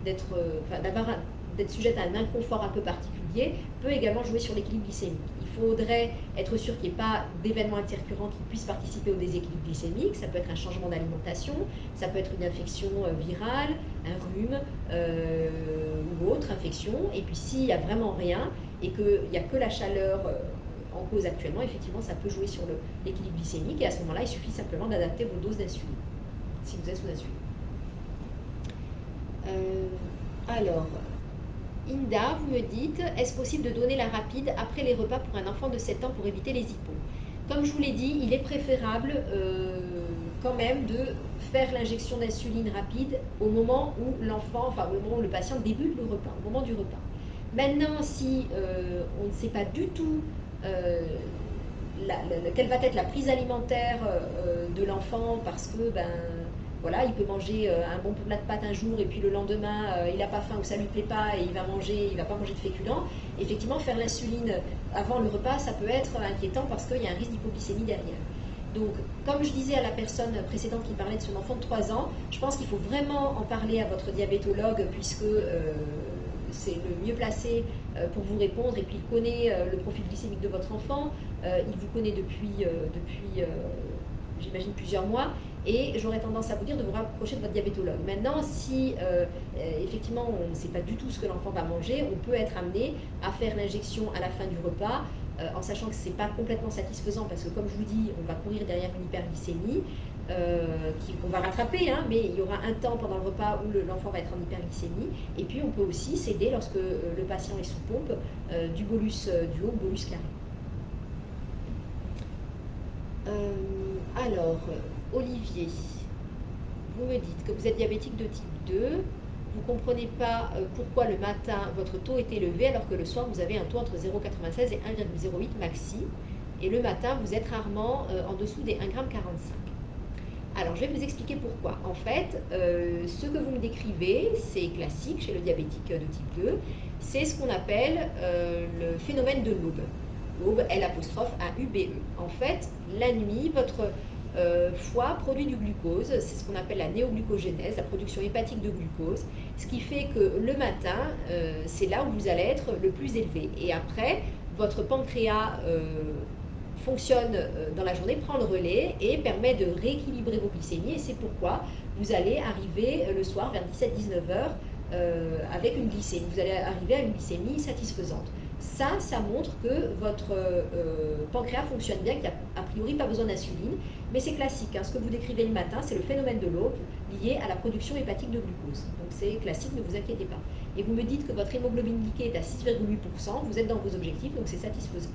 d'être sujette à un inconfort un peu particulier, régulier, peut également jouer sur l'équilibre glycémique. Il faudrait être sûr qu'il n'y ait pas d'événements intercurrents qui puissent participer au déséquilibre glycémique. Ça peut être un changement d'alimentation, ça peut être une infection virale, un rhume ou autre infection. Et puis s'il n'y a vraiment rien et qu'il n'y a que la chaleur en cause actuellement, effectivement, ça peut jouer sur l'équilibre glycémique. Et à ce moment-là, il suffit simplement d'adapter vos doses d'insuline, si vous êtes sous insuline. Alors, Inda, vous me dites, est-ce possible de donner la rapide après les repas pour un enfant de 7 ans pour éviter les hippos? Comme je vous l'ai dit, il est préférable quand même de faire l'injection d'insuline rapide au moment où l'enfant, enfin au moment où le patient débute le repas, au moment du repas. Maintenant, si on ne sait pas du tout quelle va être la prise alimentaire de l'enfant, parce que voilà, il peut manger un bon plat de pâtes un jour et puis le lendemain il n'a pas faim ou ça lui plaît pas et il va pas manger de féculents. Effectivement, faire l'insuline avant le repas, ça peut être inquiétant parce qu'il y a un risque d'hypoglycémie derrière. Donc, comme je disais à la personne précédente qui parlait de son enfant de 3 ans, je pense qu'il faut vraiment en parler à votre diabétologue puisque c'est le mieux placé pour vous répondre, et puis il connaît le profil glycémique de votre enfant, il vous connaît depuis j'imagine plusieurs mois, et j'aurais tendance à vous dire de vous rapprocher de votre diabétologue. Maintenant, si effectivement on ne sait pas du tout ce que l'enfant va manger, on peut être amené à faire l'injection à la fin du repas, en sachant que ce n'est pas complètement satisfaisant, parce que comme je vous dis, on va courir derrière une hyperglycémie, qu'on va rattraper, hein, mais il y aura un temps pendant le repas où l'enfant va être en hyperglycémie, et puis on peut aussi s'aider lorsque le patient est sous pompe du bolus du haut, bolus carré. Alors, Olivier, vous me dites que vous êtes diabétique de type 2, vous ne comprenez pas pourquoi le matin votre taux est élevé alors que le soir vous avez un taux entre 0,96 et 1,08 maxi, et le matin vous êtes rarement en dessous des 1,45 g. Alors, je vais vous expliquer pourquoi. En fait, ce que vous me décrivez, c'est classique chez le diabétique de type 2, c'est ce qu'on appelle le phénomène de l'aube. L'aube, L'-A-U-B-E. En fait, la nuit, votre foie produit du glucose, c'est ce qu'on appelle la néoglucogénèse, la production hépatique de glucose, ce qui fait que le matin, c'est là où vous allez être le plus élevé. Et après, votre pancréas fonctionne dans la journée, prend le relais et permet de rééquilibrer vos glycémies, et c'est pourquoi vous allez arriver le soir vers 17-19 heures avec une glycémie, vous allez arriver à une glycémie satisfaisante. Ça montre que votre pancréas fonctionne bien, qu'il n'y a a priori pas besoin d'insuline, mais c'est classique, hein. Ce que vous décrivez le matin, c'est le phénomène de l'aube lié à la production hépatique de glucose. Donc c'est classique, ne vous inquiétez pas. Et vous me dites que votre hémoglobine glyquée est à 6,8%, vous êtes dans vos objectifs, donc c'est satisfaisant.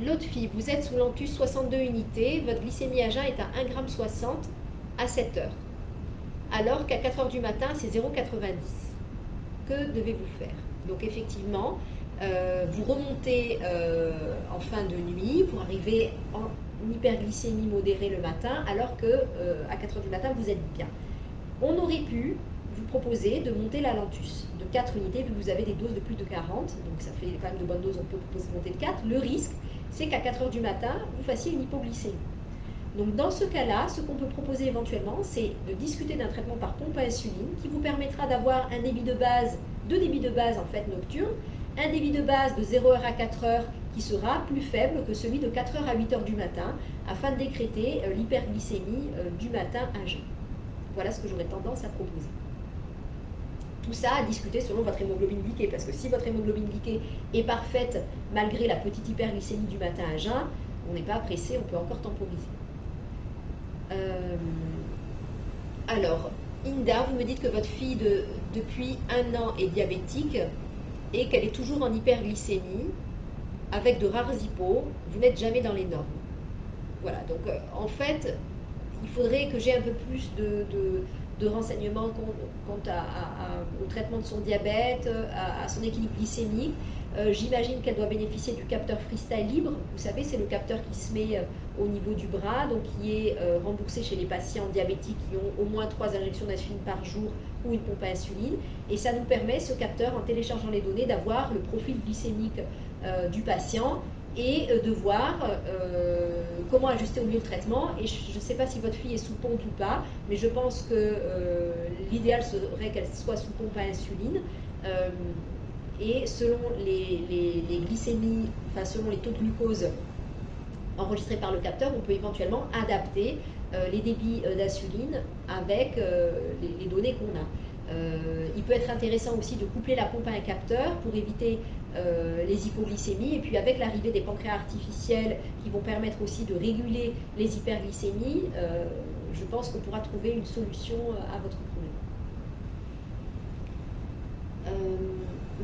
L'autre fille, vous êtes sous l'antus 62 unités, votre glycémie à jeun est à 1,60 g à 7 heures, alors qu'à 4 heures du matin, c'est 0,90. Que devez-vous faire? Donc effectivement, vous remontez en fin de nuit pour arriver en hyperglycémie modérée le matin, alors que à 4 heures du matin, vous êtes bien. On aurait pu vous proposer de monter la Lantus de 4 unités, vu que vous avez des doses de plus de 40, donc ça fait quand même de bonnes doses, on peut proposer de monter de 4. Le risque, c'est qu'à 4 heures du matin, vous fassiez une hypoglycémie. Donc dans ce cas-là, ce qu'on peut proposer éventuellement, c'est de discuter d'un traitement par pompe à insuline qui vous permettra d'avoir un débit de base, deux débits de base en fait nocturne, un débit de base de 0h à 4h qui sera plus faible que celui de 4h à 8h du matin, afin de décréter l'hyperglycémie du matin à jeun. Voilà ce que j'aurais tendance à proposer. Tout ça à discuter selon votre hémoglobine glyquée, parce que si votre hémoglobine glyquée est parfaite malgré la petite hyperglycémie du matin à jeun, on n'est pas pressé, on peut encore temporiser. Alors, Inda, vous me dites que votre fille depuis 1 an est diabétique et qu'elle est toujours en hyperglycémie avec de rares hypos. Vous n'êtes jamais dans les normes. Voilà, donc en fait, il faudrait que j'ai un peu plus de renseignements quant au traitement de son diabète, à son équilibre glycémique. J'imagine qu'elle doit bénéficier du capteur Freestyle libre. Vous savez, c'est le capteur qui se met au niveau du bras, donc qui est remboursé chez les patients diabétiques qui ont au moins 3 injections d'insuline par jour ou une pompe à insuline. Et ça nous permet, ce capteur, en téléchargeant les données, d'avoir le profil glycémique du patient et de voir comment ajuster au mieux le traitement. Et je ne sais pas si votre fille est sous pompe ou pas, mais je pense que l'idéal serait qu'elle soit sous pompe à insuline. et selon les glycémies, enfin selon les taux de glucose enregistrés par le capteur, on peut éventuellement adapter les débits d'insuline avec les données qu'on a. Il peut être intéressant aussi de coupler la pompe à un capteur pour éviter les hypoglycémies, et puis avec l'arrivée des pancréas artificiels qui vont permettre aussi de réguler les hyperglycémies, je pense qu'on pourra trouver une solution à votre problème.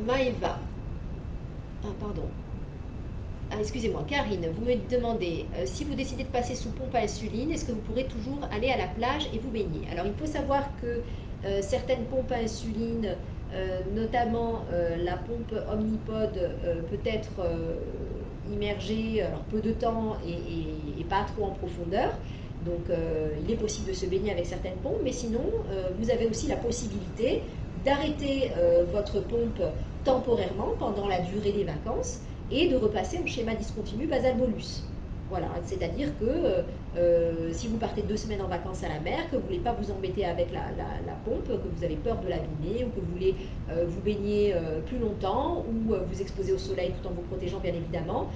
Maëva, pardon. Excusez-moi, Karine, vous me demandez si vous décidez de passer sous pompe à insuline, est-ce que vous pourrez toujours aller à la plage et vous baigner? Alors il faut savoir que certaines pompes à insuline, notamment la pompe Omnipod, peut être immergée alors peu de temps et pas trop en profondeur. Donc il est possible de se baigner avec certaines pompes, mais sinon vous avez aussi la possibilité d'arrêter votre pompe temporairement pendant la durée des vacances et de repasser en schéma discontinu basal-bolus. Voilà, c'est-à-dire que si vous partez 2 semaines en vacances à la mer, que vous ne voulez pas vous embêter avec la pompe, que vous avez peur de l'abîmer, ou que vous voulez vous baigner plus longtemps, ou vous exposer au soleil tout en vous protégeant bien évidemment,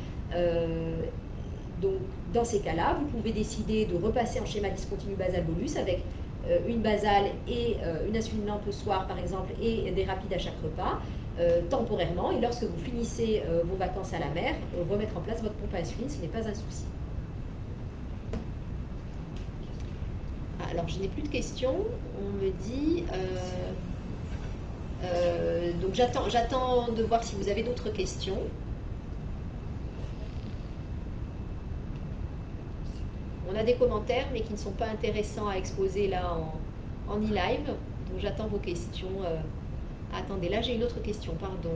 donc dans ces cas-là, vous pouvez décider de repasser en schéma discontinu basal-bolus avec une basale et une insulinante le soir par exemple, et des rapides à chaque repas, temporairement, et lorsque vous finissez vos vacances à la mer, remettre en place votre pompe à insuline, ce n'est pas un souci. Alors je n'ai plus de questions, on me dit, donc j'attends de voir si vous avez d'autres questions. On a des commentaires mais qui ne sont pas intéressants à exposer là en e-live, donc j'attends vos questions. Attendez, là j'ai une autre question, pardon.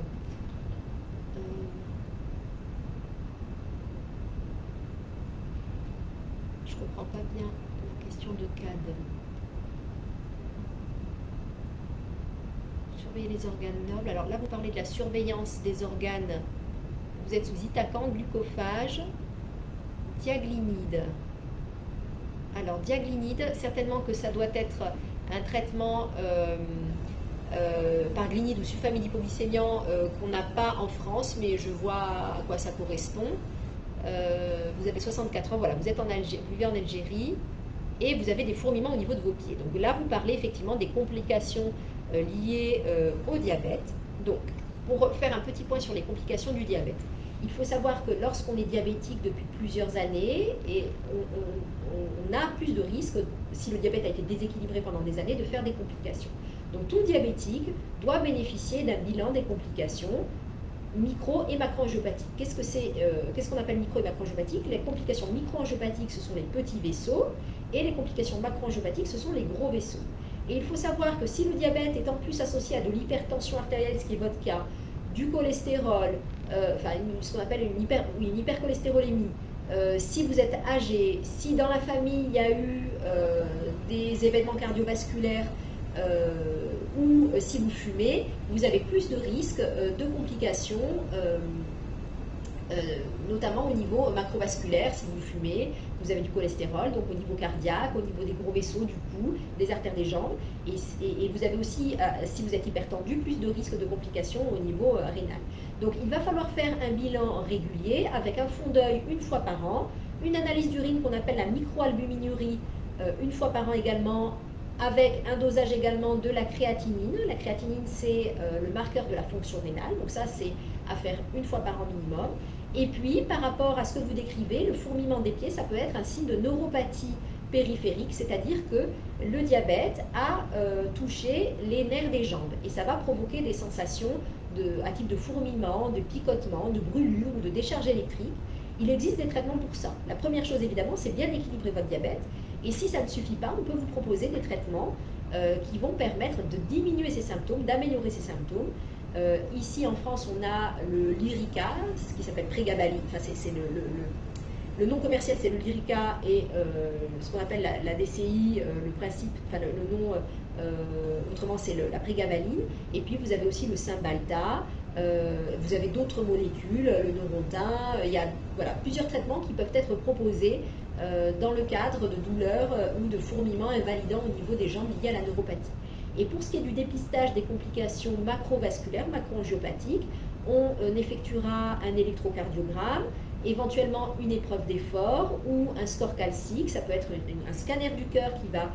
Je ne comprends pas bien la question de CAD. Surveiller les organes nobles. Alors là vous parlez de la surveillance des organes. Vous êtes sous Itacan, glucophage, diaglinide. Alors diaglinide, certainement que ça doit être un traitement par glinide ou sulfamide-hypoglycémiant qu'on n'a pas en France, mais je vois à quoi ça correspond. Vous avez 64 ans, voilà, vous vivez en Algérie et vous avez des fourmillements au niveau de vos pieds. Donc là, vous parlez effectivement des complications liées au diabète. Donc, pour faire un petit point sur les complications du diabète, il faut savoir que lorsqu'on est diabétique depuis plusieurs années, et on a plus de risques, si le diabète a été déséquilibré pendant des années, de faire des complications. Donc tout diabétique doit bénéficier d'un bilan des complications micro- et macroangiopathiques. Qu'est-ce qu'on appelle micro- et macroangiopathiques? Les complications microangiopathiques, ce sont les petits vaisseaux, et les complications macroangiopathiques, ce sont les gros vaisseaux. Et il faut savoir que si le diabète est en plus associé à de l'hypertension artérielle, ce qui est votre cas, du cholestérol, ce qu'on appelle une hypercholestérolémie, si vous êtes âgé, si dans la famille il y a eu des événements cardiovasculaires, ou si vous fumez, vous avez plus de risques de complications, notamment au niveau macrovasculaire. Si vous fumez, vous avez du cholestérol, donc au niveau cardiaque, au niveau des gros vaisseaux du cou, des artères des jambes, et vous avez aussi, si vous êtes hypertendu, plus de risques de complications au niveau rénal. Donc il va falloir faire un bilan régulier avec un fond d'œil une fois par an, une analyse d'urine qu'on appelle la microalbuminurie une fois par an également, avec un dosage également de la créatinine. La créatinine, c'est le marqueur de la fonction rénale, donc ça c'est à faire une fois par an minimum. Et puis par rapport à ce que vous décrivez, le fourmillement des pieds, ça peut être un signe de neuropathie périphérique, c'est-à-dire que le diabète a touché les nerfs des jambes et ça va provoquer des sensations à type de fourmillement, de picotement, de brûlure ou de décharge électrique. Il existe des traitements pour ça. La première chose évidemment, c'est bien équilibrer votre diabète. Et si ça ne suffit pas, on peut vous proposer des traitements qui vont permettre de diminuer ces symptômes, d'améliorer ces symptômes. Ici en France, on a le Lyrica, ce qui s'appelle Prégabalin. Enfin, c'est le nom commercial, c'est le Lyrica, et ce qu'on appelle la DCI, le principe, enfin le nom autrement, c'est la Prégabalin. Et puis vous avez aussi le Cymbalta. Vous avez d'autres molécules, le Neurontin. Il y a plusieurs traitements qui peuvent être proposés dans le cadre de douleurs ou de fourmillements invalidants au niveau des jambes liés à la neuropathie. Et pour ce qui est du dépistage des complications macrovasculaires, macroangiopathiques, on effectuera un électrocardiogramme, éventuellement une épreuve d'effort ou un score calcique. Ça peut être un scanner du cœur qui va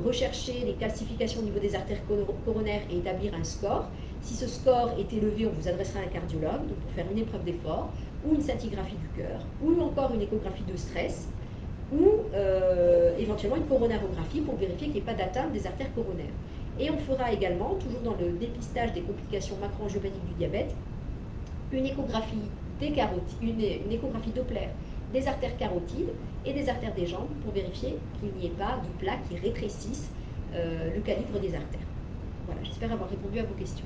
rechercher les calcifications au niveau des artères coronaires et établir un score. Si ce score est élevé, on vous adressera à un cardiologue donc pour faire une épreuve d'effort ou une scintigraphie du cœur ou encore une échographie de stress ou éventuellement une coronarographie pour vérifier qu'il n'y ait pas d'atteinte des artères coronaires. Et on fera également, toujours dans le dépistage des complications macroangiopathiques du diabète, une échographie des carotides, une échographie Doppler des artères carotides et des artères des jambes pour vérifier qu'il n'y ait pas de plaques qui rétrécissent le calibre des artères. Voilà, j'espère avoir répondu à vos questions.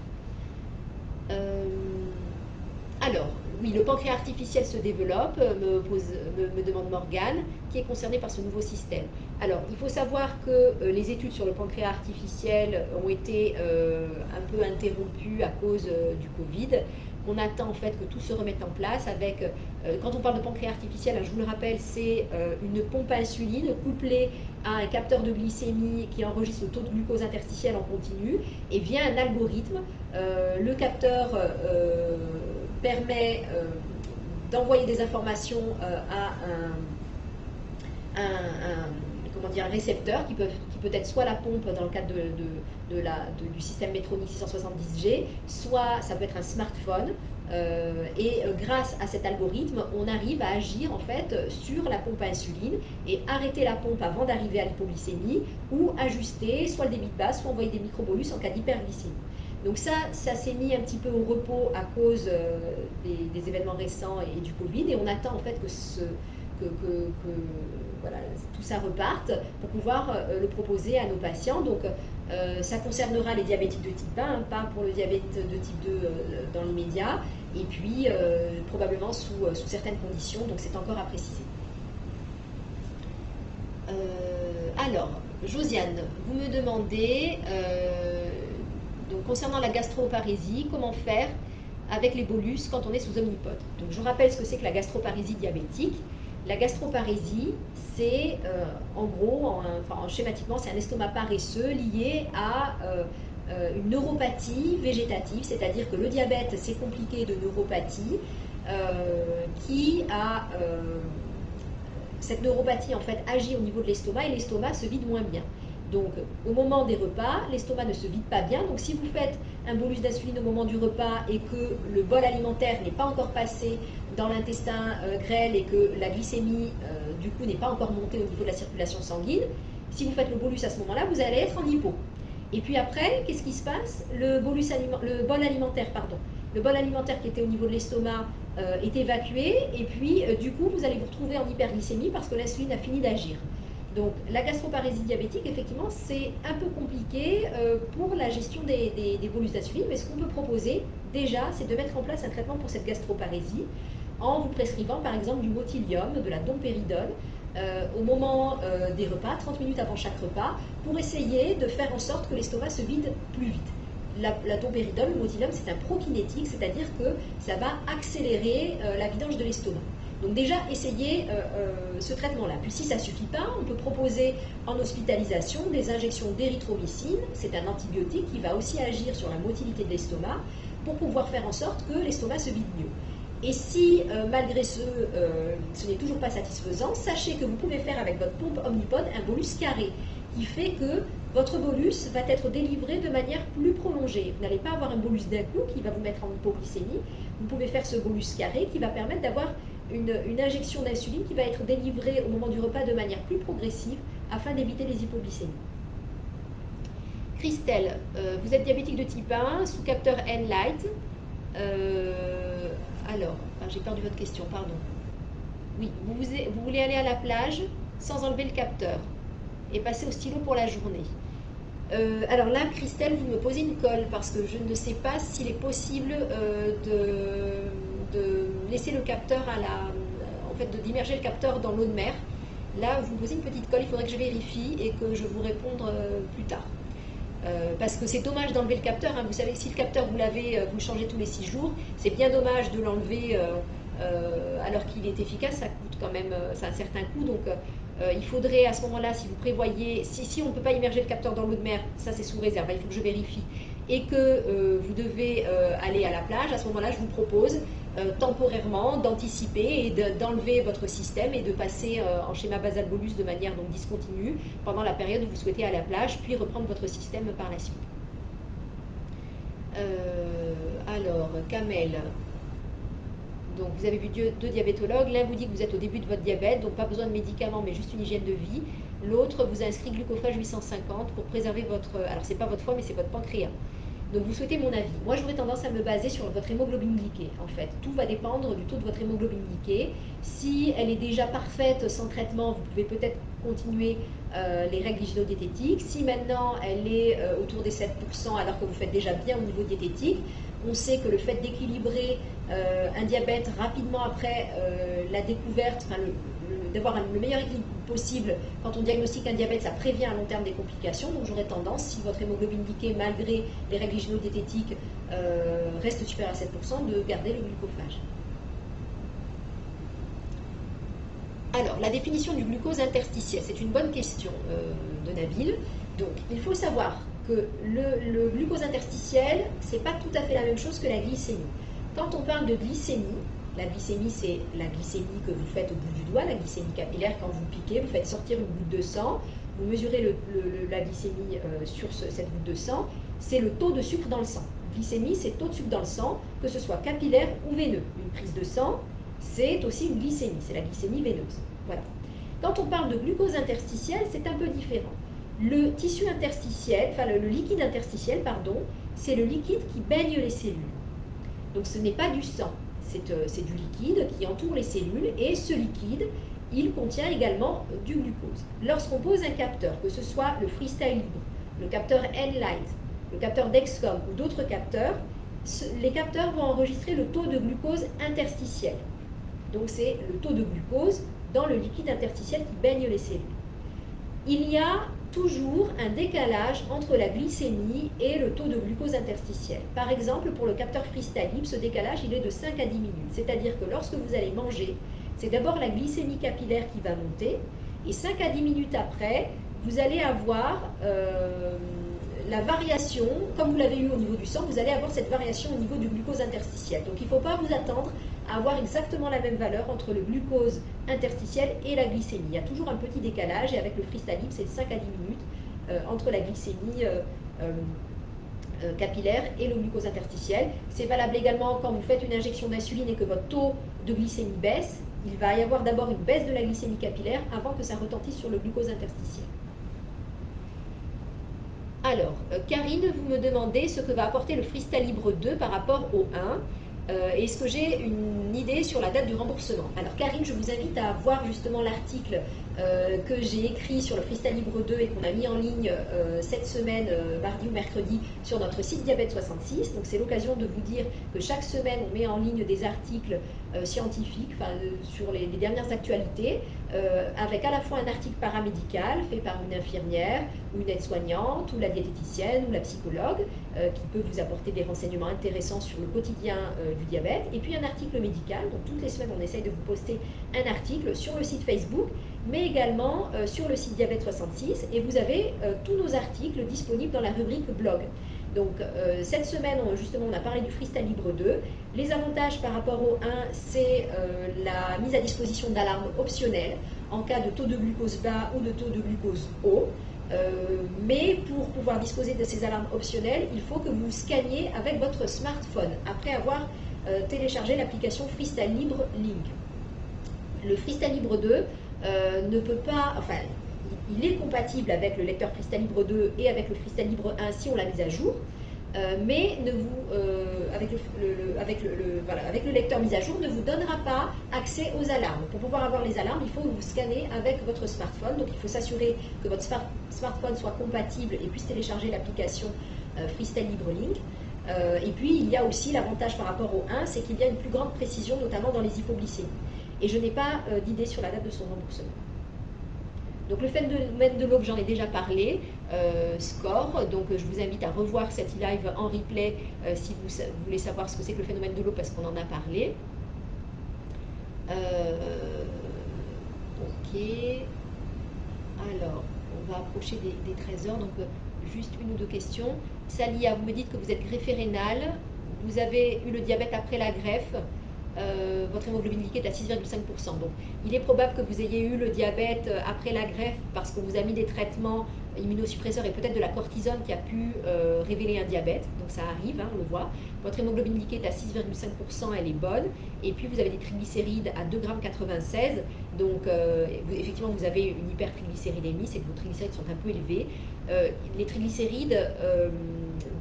Alors, oui, le pancréas artificiel se développe, me demande Morgane, qui est concerné par ce nouveau système. Alors, il faut savoir que les études sur le pancréas artificiel ont été un peu interrompues à cause du Covid. On attend en fait que tout se remette en place avec, quand on parle de pancréas artificiel, je vous le rappelle, c'est une pompe à insuline couplée à un capteur de glycémie qui enregistre le taux de glucose interstitiel en continu et via un algorithme, le capteur permet d'envoyer des informations à un récepteur qui peut être soit la pompe dans le cadre du système Medtronic 670G, soit ça peut être un smartphone. Grâce à cet algorithme, on arrive à agir en fait sur la pompe à insuline et arrêter la pompe avant d'arriver à l'hypoglycémie ou ajuster soit le débit de base, soit envoyer des microbolus en cas d'hyperglycémie. Donc ça s'est mis un petit peu au repos à cause des événements récents et du Covid, et on attend en fait que voilà, tout ça reparte pour pouvoir le proposer à nos patients. Donc ça concernera les diabétiques de type 1, pas pour le diabète de type 2 dans l'immédiat, et puis probablement sous certaines conditions, donc c'est encore à préciser. Alors, Josiane, vous me demandez, donc concernant la gastroparésie, comment faire avec les bolus quand on est sous omnipode. Donc je rappelle ce que c'est que la gastroparésie diabétique. La gastroparésie, c'est en gros, schématiquement, c'est un estomac paresseux lié à une neuropathie végétative, c'est-à-dire que le diabète, c'est compliqué de neuropathie qui a... cette neuropathie en fait agit au niveau de l'estomac et l'estomac se vide moins bien. Donc au moment des repas, l'estomac ne se vide pas bien. Donc si vous faites un bolus d'insuline au moment du repas et que le bol alimentaire n'est pas encore passé dans l'intestin grêle et que la glycémie du coup n'est pas encore montée au niveau de la circulation sanguine, si vous faites le bolus à ce moment-là, vous allez être en hypo. Et puis après, qu'est-ce qui se passe? Le bol alimentaire, le bol alimentaire qui était au niveau de l'estomac est évacué et puis du coup vous allez vous retrouver en hyperglycémie parce que l'insuline a fini d'agir. Donc la gastroparésie diabétique, effectivement, c'est un peu compliqué pour la gestion des bolus d'insuline, mais ce qu'on peut proposer déjà, c'est de mettre en place un traitement pour cette gastroparésie en vous prescrivant par exemple du motilium, de la dompéridone, au moment des repas, 30 minutes avant chaque repas, pour essayer de faire en sorte que l'estomac se vide plus vite. La dompéridone, le motilium, c'est un prokinétique, c'est-à-dire que ça va accélérer la vidange de l'estomac. Donc déjà, essayez ce traitement-là. Puis si ça ne suffit pas, on peut proposer en hospitalisation des injections d'érythromycine. C'est un antibiotique qui va aussi agir sur la motilité de l'estomac pour pouvoir faire en sorte que l'estomac se vide mieux. Et si, malgré ce n'est toujours pas satisfaisant, sachez que vous pouvez faire avec votre pompe Omnipod un bolus carré, qui fait que votre bolus va être délivré de manière plus prolongée. Vous n'allez pas avoir un bolus d'un coup qui va vous mettre en hypoglycémie. Vous pouvez faire ce bolus carré qui va permettre d'avoir une injection d'insuline qui va être délivrée au moment du repas de manière plus progressive afin d'éviter les hypoglycémies. Christelle, vous êtes diabétique de type 1, sous capteur N-Light. Alors, j'ai perdu votre question, pardon. Oui, vous voulez aller à la plage sans enlever le capteur et passer au stylo pour la journée. Alors là, Christelle, vous me posez une colle parce que je ne sais pas s'il est possible de laisser le capteur d'immerger le capteur dans l'eau de mer. Là, vous me posez une petite colle, il faudrait que je vérifie et que je vous réponde plus tard. Parce que c'est dommage d'enlever le capteur, hein. Vous savez que si le capteur vous le changez tous les 6 jours, c'est bien dommage de l'enlever alors qu'il est efficace, ça coûte quand même, ça a un certain coût, donc Il faudrait à ce moment-là, si vous prévoyez, si on ne peut pas immerger le capteur dans l'eau de mer, ça c'est sous réserve, il faut que je vérifie, et que vous devez aller à la plage, à ce moment-là, je vous propose temporairement d'anticiper et d'enlever votre système et de passer en schéma basal bolus de manière donc discontinue pendant la période où vous souhaitez aller à la plage, puis reprendre votre système par la suite. Alors, Kamel, donc vous avez vu deux diabétologues, l'un vous dit que vous êtes au début de votre diabète, donc pas besoin de médicaments mais juste une hygiène de vie. L'autre vous a inscrit glucophage 850 pour préserver votre, alors c'est pas votre foie mais c'est votre pancréas. Donc vous souhaitez mon avis. Moi j'aurais tendance à me baser sur votre hémoglobine glyquée en fait. Tout va dépendre du taux de votre hémoglobine glyquée. Si elle est déjà parfaite sans traitement, vous pouvez peut-être continuer les règles hygiéno-diététiques. Si maintenant elle est autour des 7% alors que vous faites déjà bien au niveau diététique, on sait que le fait d'équilibrer un diabète rapidement après la découverte, enfin d'avoir le meilleur équilibre possible quand on diagnostique un diabète, ça prévient à long terme des complications. Donc j'aurais tendance, si votre hémoglobine glyquée, malgré les règles hygiéno-diététiques, reste supérieure à 7%, de garder le glucophage. Alors, la définition du glucose interstitiel, c'est une bonne question de Nabil. Donc, il faut savoir que le glucose interstitiel, c'est pas tout à fait la même chose que la glycémie. Quand on parle de glycémie, la glycémie, c'est la glycémie que vous faites au bout du doigt, la glycémie capillaire. Quand vous piquez, vous faites sortir une goutte de sang, vous mesurez la glycémie sur cette goutte de sang, c'est le taux de sucre dans le sang. Glycémie, c'est taux de sucre dans le sang, que ce soit capillaire ou veineux. Une prise de sang, c'est aussi une glycémie, c'est la glycémie veineuse. Voilà. Quand on parle de glucose interstitiel, c'est un peu différent. Le tissu interstitiel, enfin le liquide interstitiel, pardon, c'est le liquide qui baigne les cellules. Donc ce n'est pas du sang, c'est du liquide qui entoure les cellules et ce liquide, il contient également du glucose. Lorsqu'on pose un capteur, que ce soit le Freestyle Libre, le capteur N-Light, le capteur Dexcom ou d'autres capteurs, les capteurs vont enregistrer le taux de glucose interstitiel. Donc c'est le taux de glucose dans le liquide interstitiel qui baigne les cellules. Il y a toujours un décalage entre la glycémie et le taux de glucose interstitiel. Par exemple, pour le capteur Freestyle Libre, ce décalage il est de 5 à 10 minutes. C'est-à-dire que lorsque vous allez manger, c'est d'abord la glycémie capillaire qui va monter, et 5 à 10 minutes après, vous allez avoir la variation, comme vous l'avez eu au niveau du sang, vous allez avoir cette variation au niveau du glucose interstitiel. Donc il ne faut pas vous attendre à avoir exactement la même valeur entre le glucose interstitiel et la glycémie. Il y a toujours un petit décalage et avec le Freestyle Libre, c'est 5 à 10 minutes entre la glycémie capillaire et le glucose interstitiel. C'est valable également quand vous faites une injection d'insuline et que votre taux de glycémie baisse. Il va y avoir d'abord une baisse de la glycémie capillaire avant que ça retentisse sur le glucose interstitiel. Alors, Karine, vous me demandez ce que va apporter le Freestyle Libre 2 par rapport au 1. Est-ce que j'ai une idée sur la date du remboursement? Alors Karine, je vous invite à voir justement l'article que j'ai écrit sur le Freestyle Libre 2 et qu'on a mis en ligne cette semaine, mardi ou mercredi, sur notre site Diabète 66. Donc c'est l'occasion de vous dire que chaque semaine, on met en ligne des articles scientifiques sur les dernières actualités, avec à la fois un article paramédical fait par une infirmière ou une aide-soignante ou la diététicienne ou la psychologue qui peut vous apporter des renseignements intéressants sur le quotidien du diabète, et puis un article médical. Donc toutes les semaines on essaye de vous poster un article sur le site Facebook mais également sur le site Diabète 66, et vous avez tous nos articles disponibles dans la rubrique blog. Donc cette semaine, justement, on a parlé du Freestyle Libre 2. Les avantages par rapport au 1, c'est la mise à disposition d'alarmes optionnelles en cas de taux de glucose bas ou de taux de glucose haut. Mais pour pouvoir disposer de ces alarmes optionnelles, il faut que vous scanniez avec votre smartphone après avoir téléchargé l'application Freestyle Libre Link. Le Freestyle Libre 2 ne peut pas, enfin, il est compatible avec le lecteur Freestyle Libre 2 et avec le Freestyle Libre 1 si on l'a mis à jour, mais avec le lecteur mis à jour ne vous donnera pas accès aux alarmes. Pour pouvoir avoir les alarmes, il faut vous scanner avec votre smartphone. Donc il faut s'assurer que votre smartphone soit compatible et puisse télécharger l'application Freestyle Libre Link. Et puis il y a aussi l'avantage par rapport au 1, c'est qu'il y a une plus grande précision, notamment dans les hypoglycémies. Et je n'ai pas d'idée sur la date de son remboursement. Donc le phénomène de l'eau, j'en ai déjà parlé, score, donc je vous invite à revoir cette live en replay si vous voulez savoir ce que c'est que le phénomène de l'eau, parce qu'on en a parlé. Ok. Alors, on va approcher des 13 heures, donc juste une ou deux questions. Salia, vous me dites que vous êtes greffé rénal, vous avez eu le diabète après la greffe, votre hémoglobine glycée est à 6,5%. Donc, il est probable que vous ayez eu le diabète après la greffe parce qu'on vous a mis des traitements immunosuppresseurs et peut-être de la cortisone qui a pu révéler un diabète. Donc, ça arrive, hein, on le voit. Votre hémoglobine glycée est à 6,5%, elle est bonne. Et puis, vous avez des triglycérides à 2,96 g. Donc, effectivement, vous avez une hypertriglycéridémie, c'est que vos triglycérides sont un peu élevés. Les triglycérides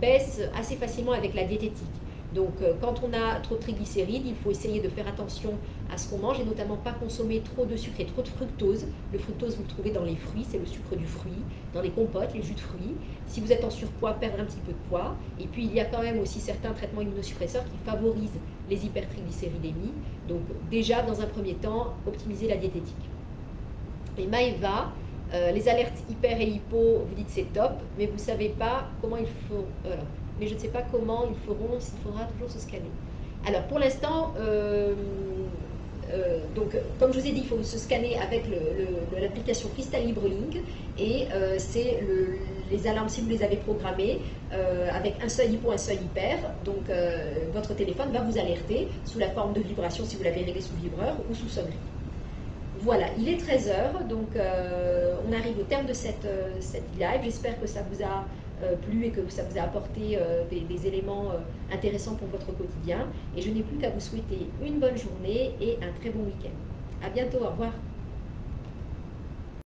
baissent assez facilement avec la diététique. Donc, quand on a trop de triglycérides, il faut essayer de faire attention à ce qu'on mange et notamment pas consommer trop de sucre et trop de fructose. Le fructose, vous le trouvez dans les fruits, c'est le sucre du fruit, dans les compotes, les jus de fruits. Si vous êtes en surpoids, perdre un petit peu de poids. Et puis, il y a quand même aussi certains traitements immunosuppresseurs qui favorisent les hypertriglycéridémies. Donc, déjà, dans un premier temps, optimiser la diététique. Et Maëva, les alertes hyper et hypo, vous dites c'est top, mais vous ne savez pas comment il faut. Mais je ne sais pas comment ils feront, s'il faudra toujours se scanner. Alors pour l'instant, donc comme je vous ai dit, il faut se scanner avec l'application Crystal Libre Link et c'est les alarmes si vous les avez programmées avec un seuil hypo, un seuil hyper. Donc votre téléphone va vous alerter sous la forme de vibration si vous l'avez réglé sous vibreur ou sous sonnerie. Voilà, il est 13 heures, donc on arrive au terme de cette live. J'espère que ça vous a plu et que ça vous a apporté des éléments intéressants pour votre quotidien. Et je n'ai plus qu'à vous souhaiter une bonne journée et un très bon week-end. À bientôt, au revoir.